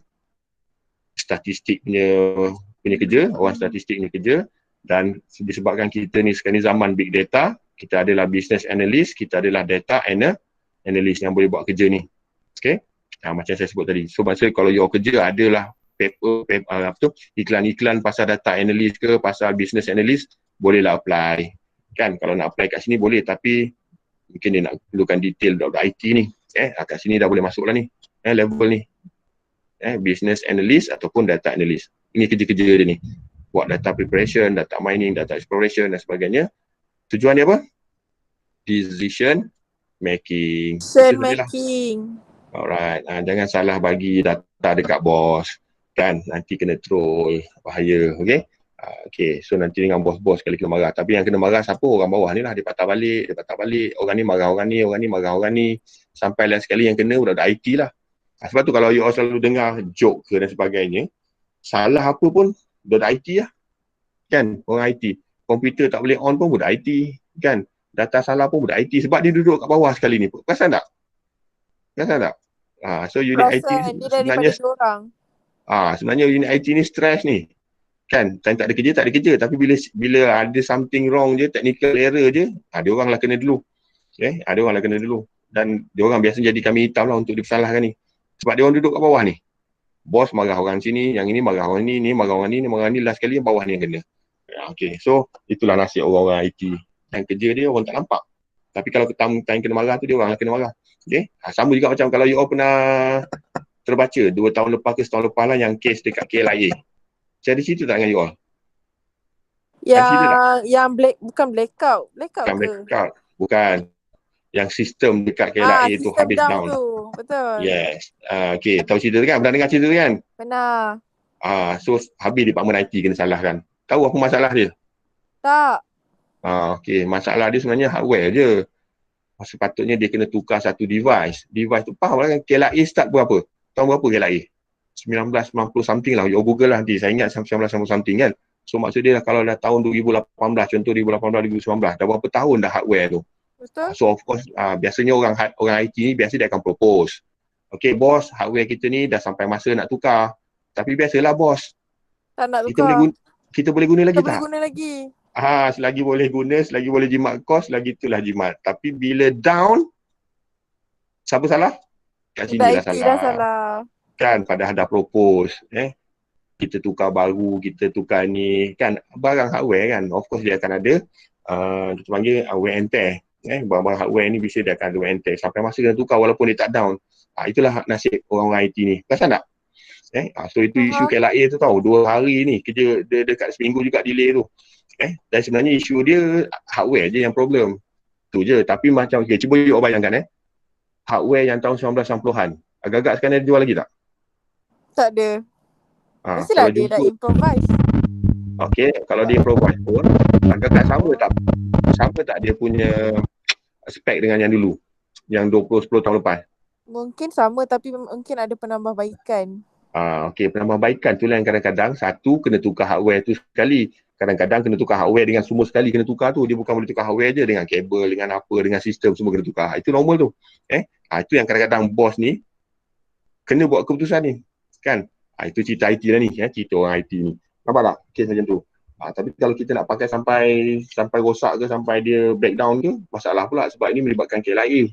statistik punya kerja, orang statistik punya kerja. Dan disebabkan kita ni sekarang ni zaman big data, kita adalah business analyst, kita adalah data analyst yang boleh buat kerja ni, okay. Macam saya sebut tadi. So maksudnya kalau you kerja adalah paper iklan-iklan pasal data analyst ke, pasal business analyst, bolehlah apply. Kan, kalau nak apply kat sini boleh, tapi mungkin dia nak perlukan detail IT ni. Kat sini dah boleh masuk lah ni. Level ni. Business analyst ataupun data analyst. Ini kerja-kerja dia ni. Buat data preparation, data mining, data exploration dan sebagainya. Tujuan dia apa? Decision making. Decision making. Alright. Jangan salah bagi data dekat bos. Kan, nanti kena troll. Bahaya. Okay. Okay, so nanti dengan bos-bos sekali kena marah. Tapi yang kena marah siapa? Orang bawah ni lah. Dia patah balik. Orang ni marah orang ni marah orang ni. Sampailah sekali yang kena budak IT lah. Sebab tu kalau you all selalu dengar joke ke dan sebagainya, salah apa pun budak IT lah. Kan, orang IT. Komputer tak boleh on pun budak IT. Kan, data salah pun budak IT. Sebab dia duduk kat bawah sekali ni. Perasan tak? So unit IT sebenarnya sebenarnya unit IT ni stress ni. Kan, time tak ada kerja, tapi bila ada something wrong je, technical error je, dia orang lah kena dulu. Dia orang lah kena dulu. Dan dia orang biasa jadi kami hitam lah untuk disalahkan ni. Sebab dia orang duduk kat bawah ni. Bos marah orang sini, yang ini marah orang ni marah orang ni, last kali yang bawah ni yang kena. Okay, so itulah nasib orang-orang IT. Yang kerja dia orang tak nampak. Tapi kalau time kena marah tu, dia orang lah kena marah. Okay, sama juga macam kalau you all pernah terbaca 2 tahun lepas ke setahun lepas lah yang kes dekat KLIA. Saya ada cerita tak dengan you all? Bukan blackout. Bukan blackout. Bukan. Yang sistem dekat KLIA tu habis down. Betul. Yes. Okay, tahu cerita tu kan? Pernah dengar cerita tu kan? Benar. So habis department IT kena salahkan. Tahu apa masalah dia? Tak. Okay, masalah dia sebenarnya hardware je. Sepatutnya dia kena tukar satu device. Device tu faham lah kan? KLIA start berapa? Tahun berapa KLIA? 1990 something lah. You Google lah nanti. Saya ingat 1990 something kan. So maksud dia lah, kalau dah tahun 2018, contoh 2018, 2019, dah berapa tahun dah hardware tu. Betul. So of course biasanya orang IT ni biasa dia akan propose. Okay bos, hardware kita ni dah sampai masa nak tukar. Tapi biasalah bos. Tak nak tukar. Kita boleh guna lagi tak? Boleh guna lagi. Selagi boleh guna, selagi boleh jimat kos, lagi itulah jimat. Tapi bila down, siapa salah? Kat sini dah salah. Kan, padahal dah propose. Kita tukar baru, kita tukar ni. Kan, barang hardware kan. Of course dia akan ada, kita panggil wear and tear. Barang-barang hardware ni bisa dia akan ada wear and tear. Sampai masa kena tukar walaupun dia tak down. Itulah nasib orang-orang IT ni. Perasan tak? So itu isu KLIA tu tahu. 2 hari ni. Kerja dia dekat seminggu juga delay tu. Dan sebenarnya isu dia hardware je yang problem. Tu je. Tapi macam, okay, cuba you bayangkan hardware yang tahun 1990-an. Agak-agak sekarang dia jual lagi tak? Tak ada. Mestilah Kalau dia dah jumpa, improvise. okey, kalau dia improvise pun, agak-agak sama tak dia punya spek dengan yang dulu, yang 10 tahun lepas. Mungkin sama tapi mungkin ada penambahbaikan. Okey, penambahbaikan tu lah yang kadang-kadang satu kena tukar hardware tu sekali. Kadang-kadang kena tukar hardware dengan semua sekali kena tukar tu. Dia bukan boleh tukar hardware je, dengan kabel, dengan apa, dengan sistem semua kena tukar. Itu normal tu. Itu yang kadang-kadang bos ni kena buat keputusan ni. Kan? Itu cerita IT lah ni, cerita orang IT ni. Nampak tak? Kes macam tu. Tapi kalau kita nak pakai sampai rosak ke, sampai dia breakdown ke, masalah pula sebab ini melibatkan KLIA.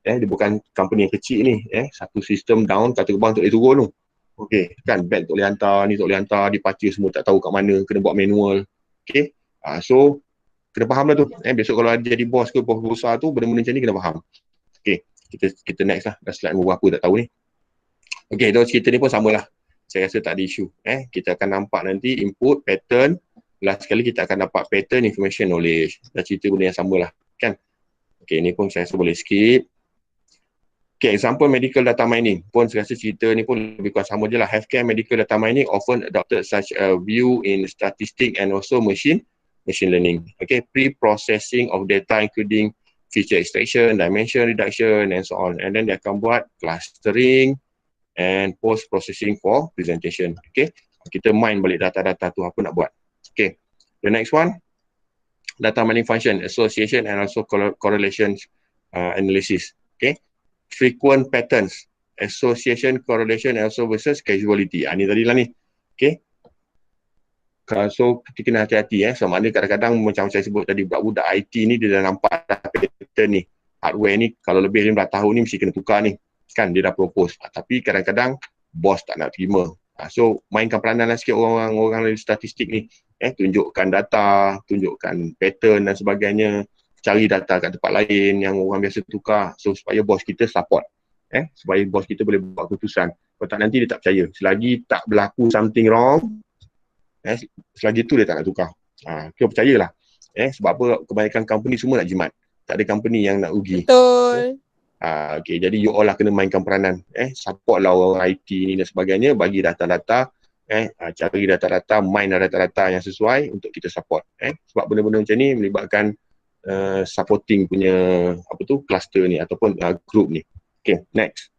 Dia bukan company yang kecil ni. Satu sistem down, kat terbang tak boleh turun tu. Okey, kan bag tak boleh hantar, ni tak boleh hantar, dipaca semua tak tahu kat mana, kena buat manual. Okey. So kena faham lah tu. Besok kalau ada jadi bos ke bos besar tu, benda-benda macam ni kena faham. Okey, kita next lah. Dah slide nombor berapa tak tahu ni. Okey, so cerita ni pun samalah. Saya rasa tak ada isu. Kita akan nampak nanti input, pattern. Last sekali kita akan dapat pattern, information, knowledge. Dah cerita benda yang samalah. Kan? Okey, ni pun saya rasa boleh skip. Okay, example medical data mining pun saya rasa cerita ni pun lebih kurang sama je lah. Healthcare medical data mining often adopted such a view in statistic and also machine learning. Okay, pre-processing of data including feature extraction, dimension reduction and so on. And then dia akan buat clustering and post-processing for presentation. Okay, kita mine balik data-data tu apa nak buat. Okay, the next one, data mining function, association and also correlation analysis. Okay. Frequent patterns, association, correlation, and also versus casualty. Ni tadi lah ni. Okay. So, kita kena hati-hati. So, maknanya kadang-kadang macam saya sebut tadi, budak-budak IT ni dia dah nampak dah pattern ni. Hardware ni, kalau lebih 15 tahun ni mesti kena tukar ni. Kan, dia dah propose. Tapi kadang-kadang, bos tak nak terima. So, mainkan peranan lah sikit orang statistik ni. Tunjukkan data, tunjukkan pattern dan sebagainya. Cari data kat tempat lain yang orang biasa tukar, so supaya bos kita support, supaya bos kita boleh buat keputusan. Kalau tak nanti dia tak percaya, selagi tak berlaku something wrong, selagi tu dia tak nak tukar. Kita percayalah, sebab apa, kebanyakan company semua nak jimat, tak ada company yang nak rugi. Betul. Okay, jadi you all lah kena mainkan peranan, support lah orang IT ni dan sebagainya, bagi data-data, cari data-data, mine data-data yang sesuai untuk kita support. Sebab benda-benda macam ni melibatkan supporting punya cluster ni ataupun group ni. Okay, next.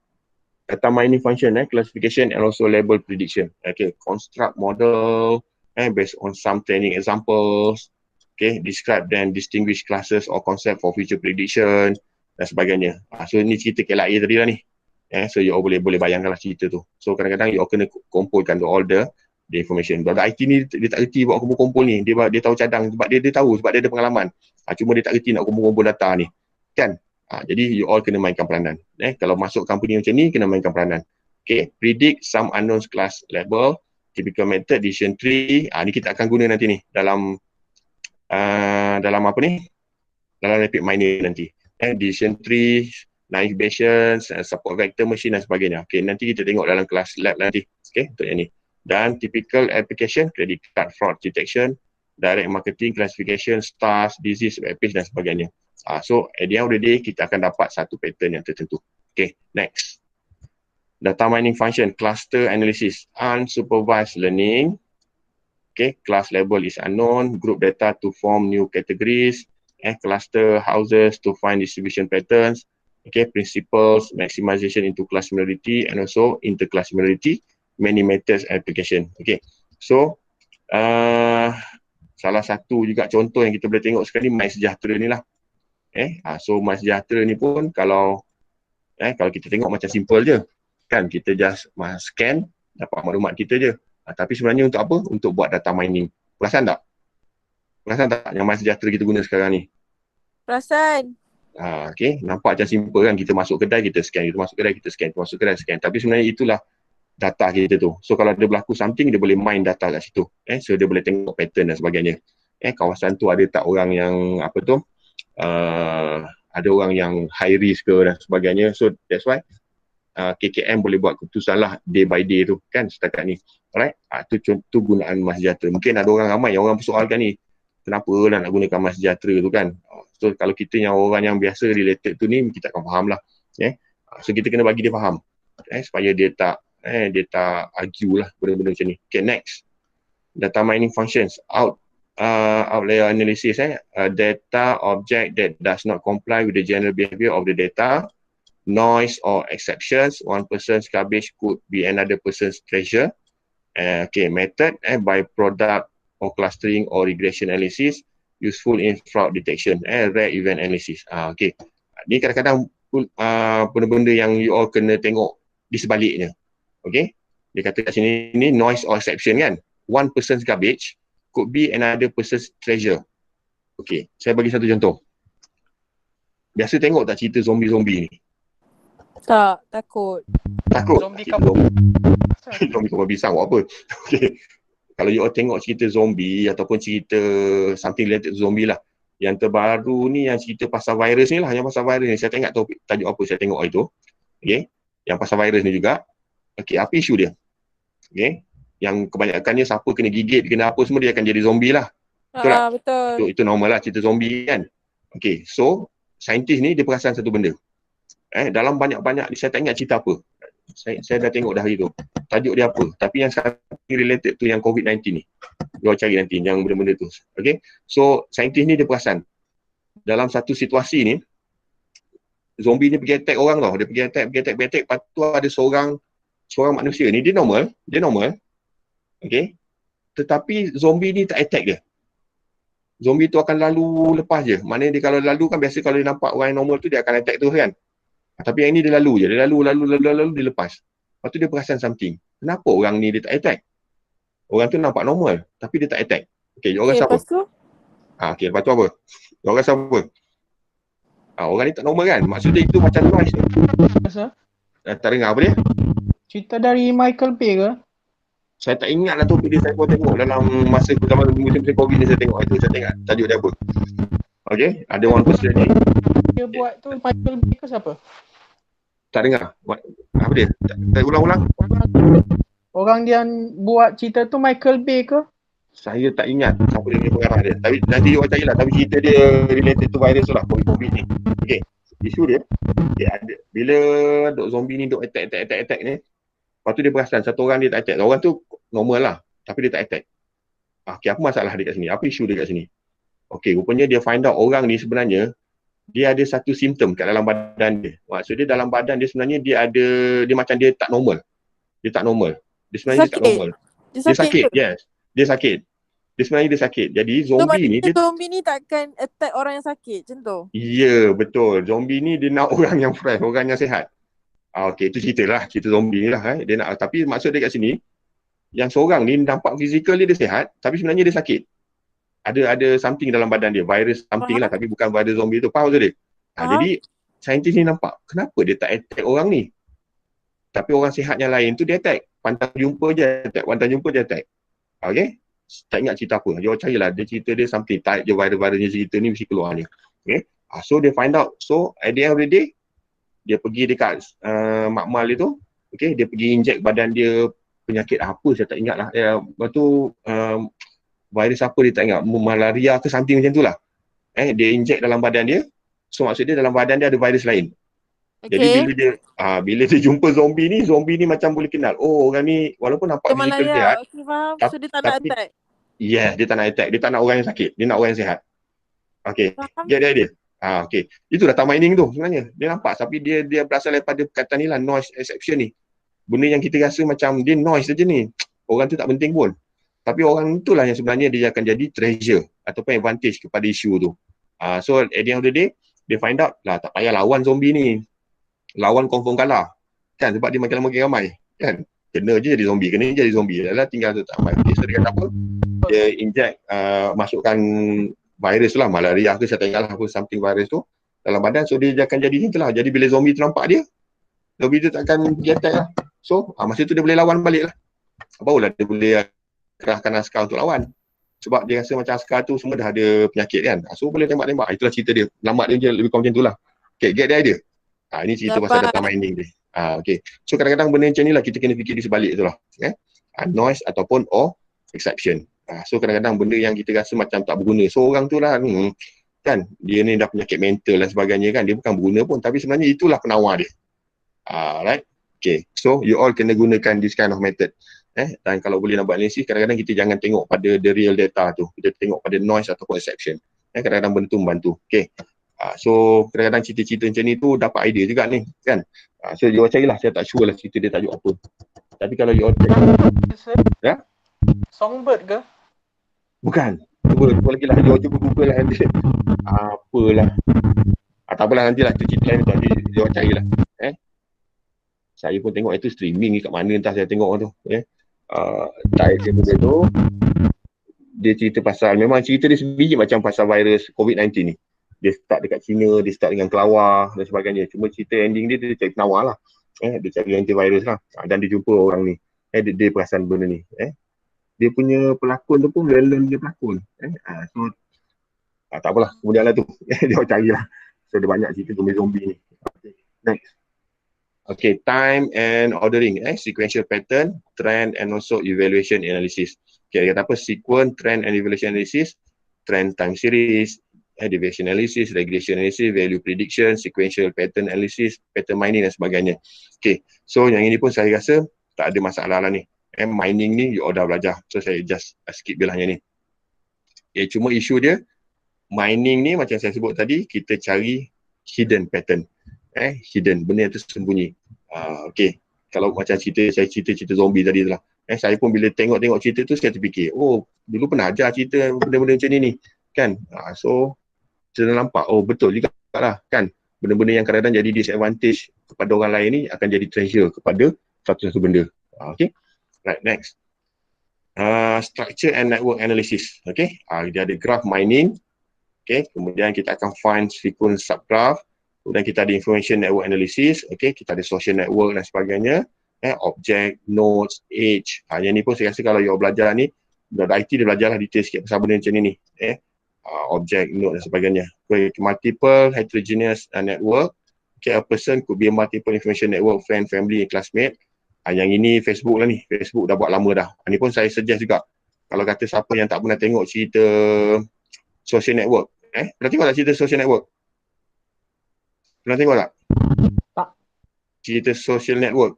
Data mining function, classification and also label prediction. Okay, construct model based on some training examples. Okay, describe then distinguish classes or concept for future prediction dan sebagainya. So ni cerita KLIA tadi lah ni. So you all boleh bayangkan lah cerita tu. So kadang-kadang you all kena kumpulkan all the information. Sebab IT ni dia tak reti buat kumpul-kumpul ni. Dia tahu cadang sebab dia tahu, sebab dia ada pengalaman. Cuma dia tak reti nak kumpul-kumpul data ni. Kan? Jadi you all kena mainkan peranan. Kalau masuk company macam ni, kena mainkan peranan. Okay. Predict some unknown class level, typical method, decision tree. Ni kita akan guna nanti ni dalam apa ni? Dalam rapid miner nanti. Decision tree, naive Bayesian, support vector machine dan sebagainya. Okay, nanti kita tengok dalam kelas lab nanti. Okay, untuk yang ni. Dan typical application, credit card fraud detection, direct marketing, classification, stars, disease, web page dan sebagainya. So, at the end of the day, kita akan dapat satu pattern yang tertentu. Okay, next. Data mining function, cluster analysis, unsupervised learning. Okay, class level is unknown, group data to form new categories, cluster houses to find distribution patterns. Okay, principles, maximization into class similarity and also interclass similarity. Many methods application. Okay, so salah satu juga contoh yang kita boleh tengok sekali MySejahtera ni lah. So MySejahtera ni pun kalau kita tengok macam simple je, kan, kita just scan dapat maklumat kita je. Tapi sebenarnya untuk apa? Untuk buat data mining. Perasan tak? Perasan tak yang MySejahtera kita guna sekarang ni? Perasan. Okay, nampak macam simple kan, kita masuk kedai kita scan, kita masuk kedai kita scan, kita masuk kedai scan. Tapi sebenarnya itulah data kita tu. So kalau ada berlaku something, dia boleh mine data kat situ. So dia boleh tengok pattern dan sebagainya. Kawasan tu ada tak orang yang ada orang yang high risk ke dan sebagainya. So that's why KKM boleh buat keputusan lah day by day tu kan setakat ni. Alright, tu contoh gunaan MySejahtera. Mungkin ada orang ramai yang orang persoalkan ni, kenapa lah nak gunakan MySejahtera tu kan. So kalau kita yang orang yang biasa related tu ni, kita akan faham lah. So kita kena bagi dia faham supaya dia tak Dia tak argue lah benda-benda macam ni. Okay, next. Data mining functions. Outlier analysis. Data object that does not comply with the general behavior of the data. Noise or exceptions. One person's garbage could be another person's treasure. Okay, method by product or clustering or regression analysis. Useful in fraud detection. Rare event analysis. Okay. Ni kadang-kadang benda-benda yang you all kena tengok di sebaliknya. Okay. Dia kata kat sini ni noise or exception kan. One person's garbage could be another person's treasure. Okay. Saya bagi satu contoh. Biasa tengok tak cerita zombie-zombie ni? Tak, takut. Takut? Zombie Cerita kampung. zombie kapal pisang buat apa? Okay. Kalau you all tengok cerita zombie ataupun cerita something related to zombie lah. Yang terbaru ni yang cerita pasal virus ni lah. Yang pasal virus ni. Saya tak ingat tajuk apa saya tengok itu. Okay. Yang pasal virus ni juga. Okay. Apa isu dia? Okay. Yang kebanyakannya siapa kena gigit, kena apa semua dia akan jadi zombie lah. Betul tak? Betul. Itu normal lah cerita zombie kan. Okay. So, saintis ni dia perasan satu benda. Dalam banyak-banyak, saya tak ingat cerita apa. Saya dah tengok dah hari tu. Tajuk dia apa. Tapi yang related tu yang COVID-19 ni. Dia cari nanti yang benda-benda tu. Okay. So, saintis ni dia perasan. Dalam satu situasi ni, zombie ni pergi attack orang tau. Dia pergi attack. Lepas tu ada seorang manusia ni, dia normal. Okay. Tetapi zombie ni tak attack dia. Zombie tu akan lalu lepas je. Maknanya dia kalau lalu kan biasa kalau dia nampak orang yang normal tu dia akan attack terus kan. Tapi yang ni dia lalu je. Dia lalu, dia lepas. Lepas tu dia perasan something. Kenapa orang ni dia tak attack? Orang tu nampak normal. Tapi dia tak attack. Okay, orang siapa? Lepas tu? Okay, lepas tu apa? Orang siapa? Orang ni tak normal kan? Maksudnya itu macam noise ni. Masa? Tak dengar apa dia? Cerita dari Michael Bay ke? Saya tak ingat lah topik dia. Saya pun tengok dalam masa musim COVID ni saya tengok. Itu saya tengok tajuk dia apa. Okay, ada one person ni. Dia buat tu Michael Bay ke siapa? Tak dengar. Apa dia? Tak ulang-ulang? Orang dia buat cerita tu Michael Bay ke? Saya tak ingat siapa dia punya pengarah dia. Tapi nanti awak carilah. Tapi cerita dia related to virus tu lah. COVID ni. Okay. Isu dia ada. Bila dok zombie ni dok attack ni. Lepas tu dia perasan satu orang dia tak attack. Orang tu normal lah. Tapi dia tak attack. Okay, apa masalah dia kat sini? Apa isu dia kat sini? Okay, rupanya dia find out orang ni sebenarnya dia ada satu simptom kat dalam badan dia. Maksud dia dalam badan dia sebenarnya dia macam dia tak normal. Dia tak normal. Dia sebenarnya dia tak normal. Dia sakit. Yes. Dia sakit. Dia sebenarnya dia sakit. Jadi zombie ni zombie ni takkan attack orang yang sakit macam tu. Ya, betul. Zombie ni dia nak orang yang fresh, orang yang sihat. Okey, itu cerita zombie ni lah. Dia nak, tapi maksud dia kat sini yang seorang ni nampak fizikal dia sihat, tapi sebenarnya dia sakit. Ada something dalam badan dia, virus something lah, tapi bukan virus zombie tu. Faham maksud dia? Jadi saintis ni nampak kenapa dia tak attack orang ni. Tapi orang sihat yang lain tu dia attack. Pantang jumpa je attack. Okay? Tak ingat cerita apa. Dia carilah, dia cerita dia something, type je virus-virusnya cerita ni mesti keluar ni. Okay? So dia find out. So at the end of the day, dia pergi dekat makmal dia tu. Okay? Dia pergi inject badan dia penyakit apa saya tak ingat lah. Lepas tu virus apa dia tak ingat, malaria ke something macam tu lah. Dia inject dalam badan dia. So maksud dia dalam badan dia ada virus lain. Okay. Jadi bila dia jumpa zombie ni macam boleh kenal. Oh, orang ni walaupun nampak fizikal sihat. Okay, faham. So dia tak nak attack. Yes, dia tak nak attack. Dia tak nak orang yang sakit. Dia nak orang yang sihat. Okay. Get the idea? Okay. Itu data mining tu sebenarnya. Dia nampak tapi dia berasal daripada perkataan ni lah, noise exception ni. Benda yang kita rasa macam dia noise saja ni. Orang tu tak penting pun. Tapi orang itulah yang sebenarnya dia akan jadi treasure ataupun advantage kepada isu tu. So at the end of the day, dia find out lah tak payah lawan zombie ni. Lawan confirm kalah. Kan sebab dia makin lama makin ramai. Kan? Kena je jadi zombie. Dah tinggal tu tak ramai. So dia kata apa? Dia inject, masukkan virus tu lah. Malaria ke saya tak ingat lah apa something virus tu dalam badan. So dia akan jadi macam tu lah. Jadi bila zombie tu nampak dia, zombie tu tak akan pergi attack lah. So masa tu dia boleh lawan balik lah. Barulah dia boleh kerahkan askar untuk lawan. Sebab dia rasa macam askar tu semua dah ada penyakit kan. So boleh tembak-tembak. Itulah cerita dia. Lambat dia je lebih kurang macam tu lah. Okay, get the idea? Ini cerita pasal data mining dia. Okay. So kadang-kadang benda macam ni lah kita kena fikir di sebalik tu lah. Noise ataupun exception. So kadang-kadang benda yang kita rasa macam tak berguna. So orang tu lah kan, dia ni dah penyakit mental dan sebagainya kan. Dia bukan berguna pun. Tapi sebenarnya itulah penawar dia. Right? Okay, so you all kena gunakan this kind of method. Dan kalau boleh nak buat analisis, kadang-kadang kita jangan tengok pada the real data tu. Kita tengok pada noise ataupun exception. Kadang-kadang benda tu membantu. Okay. So kadang-kadang cerita-cerita macam ni tu dapat idea juga ni, kan? So you all carilah, saya tak sure lah cerita dia tajuk apa. Tapi kalau you all ya? Songbird ke? Bukan. Cuba lagi lah, you all cuba Google lah nanti. Apalah. Tak apalah, nantilah tu cerita lain tu, nanti you all carilah. Saya pun tengok itu streaming ni kat mana entah saya tengok tu. Title benda tu, dia cerita pasal, memang cerita dia sebiji macam pasal virus COVID-19 ni. Dia start dekat China, dia start dengan kelawar dan sebagainya. Cuma cerita ending dia cari penawar lah. Dia cari antivirus lah. Dan dia jumpa orang ni. Dia perasan benda ni. Dia punya pelakon tu pun villain dia pelakon. So, tak apalah. Kemudian lah tu. Dia carilah. So, dia banyak cerita zombie-zombie ni. Okay. Next. Okay, time and ordering, sequential pattern, trend and also evaluation analysis. Okay, dia kata apa? Sequence, trend and evaluation analysis, trend time series, deviation analysis, regression analysis, value prediction, sequential pattern analysis, pattern mining dan sebagainya. Okay, so yang ini pun saya rasa tak ada masalah lah ni. Mining ni you all dah belajar, so saya just skip je lah yang ni. Okay, cuma isu dia, mining ni macam saya sebut tadi, kita cari hidden pattern. Hidden, benda yang tersembunyi. Okay, kalau macam saya cerita zombie tadi tu lah. Saya pun bila tengok cerita tu saya terfikir, oh dulu pernah ajar cerita benda-benda macam ni kan. So saya nampak, oh betul juga lah kan. Benda-benda yang kadang-kadang jadi disadvantage kepada orang lain ni akan jadi treasure kepada satu-satu benda. Okay, right, next. Structure and network analysis. Okay, dia ada graph mining. Okay, kemudian kita akan find sequence subgraph. Kemudian kita ada information network analysis, okay, kita ada social network dan sebagainya, object, nodes, age. Yang ni pun saya rasa kalau you belajar ni, IT dia belajarlah detail sikit pasal benda macam ni. Object, node dan sebagainya. Okay, multiple heterogeneous network. Okay, a person could be a multiple information network, friend, family, classmate. Yang ini Facebook lah ni. Facebook dah buat lama dah. Ni pun saya suggest juga. Kalau kata siapa yang tak pernah tengok cerita social network. Pernah tengok tak cerita social network? Pernah tengok tak? Tak. Cerita social network?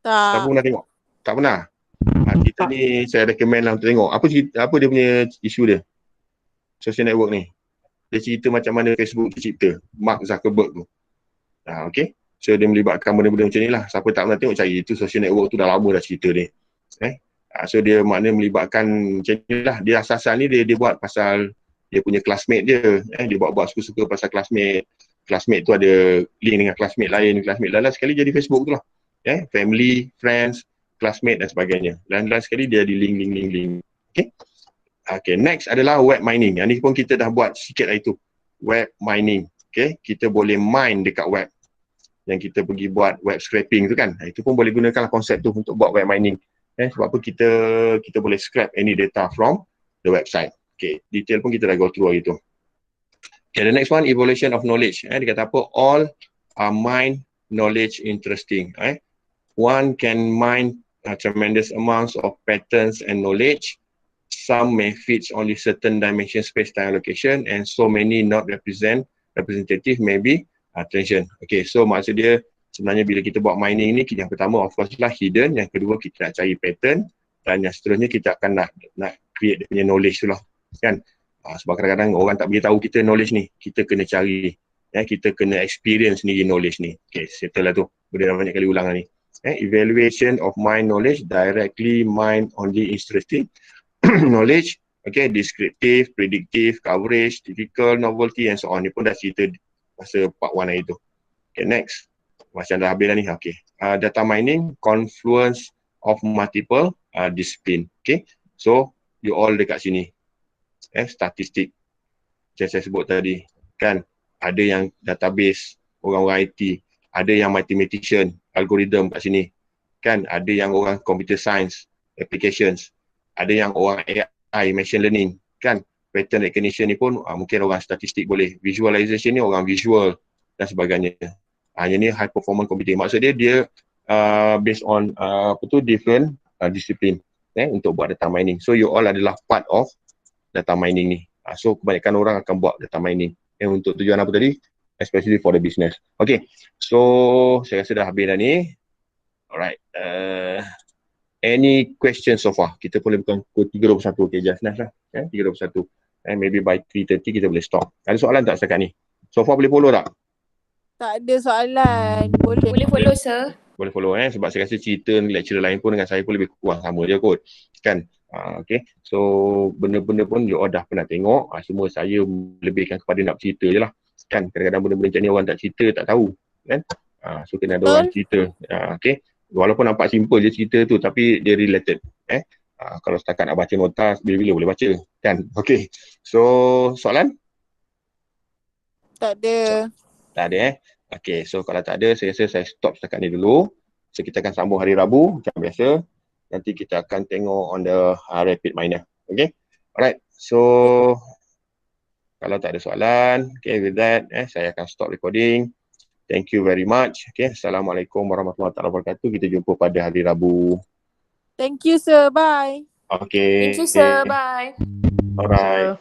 Tak Tak. pernah tengok? Tak pernah? Cerita ni saya recommend lah untuk tengok. Apa dia punya isu dia? Social network ni. Dia cerita macam mana Facebook tercipta. Mark Zuckerberg tu. Okay. So dia melibatkan benda-benda macam ni lah. Siapa tak pernah tengok cari. Itu social network tu dah lama dah cerita ni. So dia maknanya melibatkan macam ni lah. Dia asasan ni dia buat pasal dia punya classmate dia. Dia buat suka-suka pasal classmate. Classmate tu ada link dengan classmate lain sekali jadi Facebook tu lah. Family, friends, classmate dan sebagainya. Dan sekali dia ada link. Okay, next adalah web mining. Yang ni pun kita dah buat sikit lah itu. Web mining. Okay, kita boleh mine dekat web. Yang kita pergi buat web scraping tu kan. Itu pun boleh gunakan konsep tu untuk buat web mining. Sebab apa kita boleh scrap any data from the website. Okay, detail pun kita dah go through hari tu. Okay, the next one, evaluation of knowledge. Dia kata apa? All are mine knowledge interesting. One can mine tremendous amounts of patterns and knowledge. Some may fit only certain dimension, space, time, location, and so many not representative may be attention. Okay, so maksud dia sebenarnya bila kita buat mining ni, yang pertama of course lah hidden, yang kedua kita nak cari pattern, dan yang seterusnya kita akan nak create dia punya knowledge tu lah. Kan? Sebab kadang-kadang orang tak beritahu kita knowledge ni, kita kena cari, kita kena experience sendiri knowledge ni. Okay, settle lah tu, boleh dah banyak kali ulang lah ni. Evaluation of mind knowledge, directly mind only interesting knowledge, okay, descriptive, predictive, coverage, typical, novelty and so on. Ni pun dah cerita masa part 1 hari tu. Okay, next. Macam dah habis dah ni, okay. Data mining, confluence of multiple discipline, okay. So, you all dekat sini. Statistik macam saya sebut tadi kan, ada yang database orang-orang IT, ada yang mathematician, algorithm kat sini kan, ada yang orang computer science applications, ada yang orang AI machine learning kan, pattern recognition ni pun mungkin orang statistik boleh, visualization ni orang visual dan sebagainya. Yang ni high performance computing, maksud dia based on different disiplin untuk buat data mining. So you all adalah part of data mining ni. So kebanyakan orang akan buat data mining untuk tujuan apa tadi? Especially for the business. Okay, so saya rasa dah habis dah ni. Alright. Any questions so far? Kita boleh bukan pukul 3:21. Okay, just nice lah. 3:21. And maybe by 3:30 kita boleh stop. Ada soalan tak setakat ni? So far boleh follow tak? Tak ada soalan. Boleh. Boleh follow sir. Boleh follow sebab saya rasa cerita lecturer lain pun dengan saya pun lebih kurang sama je kot. Kan? Okay. So benda-benda pun you all dah pernah tengok. Semua saya lebihkan kepada nak cerita je lah. Kan? Kadang-kadang benda-benda macam ni orang tak cerita, tak tahu. Kan? So kena ada orang cerita. Okay. Walaupun nampak simple je cerita tu tapi dia related. Kalau setakat nak baca notas, bila-bila boleh baca. Kan? Okay. So soalan? Tak ada. Tak ada Okay, so kalau tak ada, saya rasa saya stop setakat ni dulu. So kita akan sambung hari Rabu macam biasa. Nanti kita akan tengok on the rapid minor. Okay, alright. So kalau tak ada soalan, okay, with that, saya akan stop recording. Thank you very much. Okay, Assalamualaikum warahmatullahi wabarakatuh. Kita jumpa pada hari Rabu. Thank you sir. Bye. Okay. Thank you sir. Bye. Alright.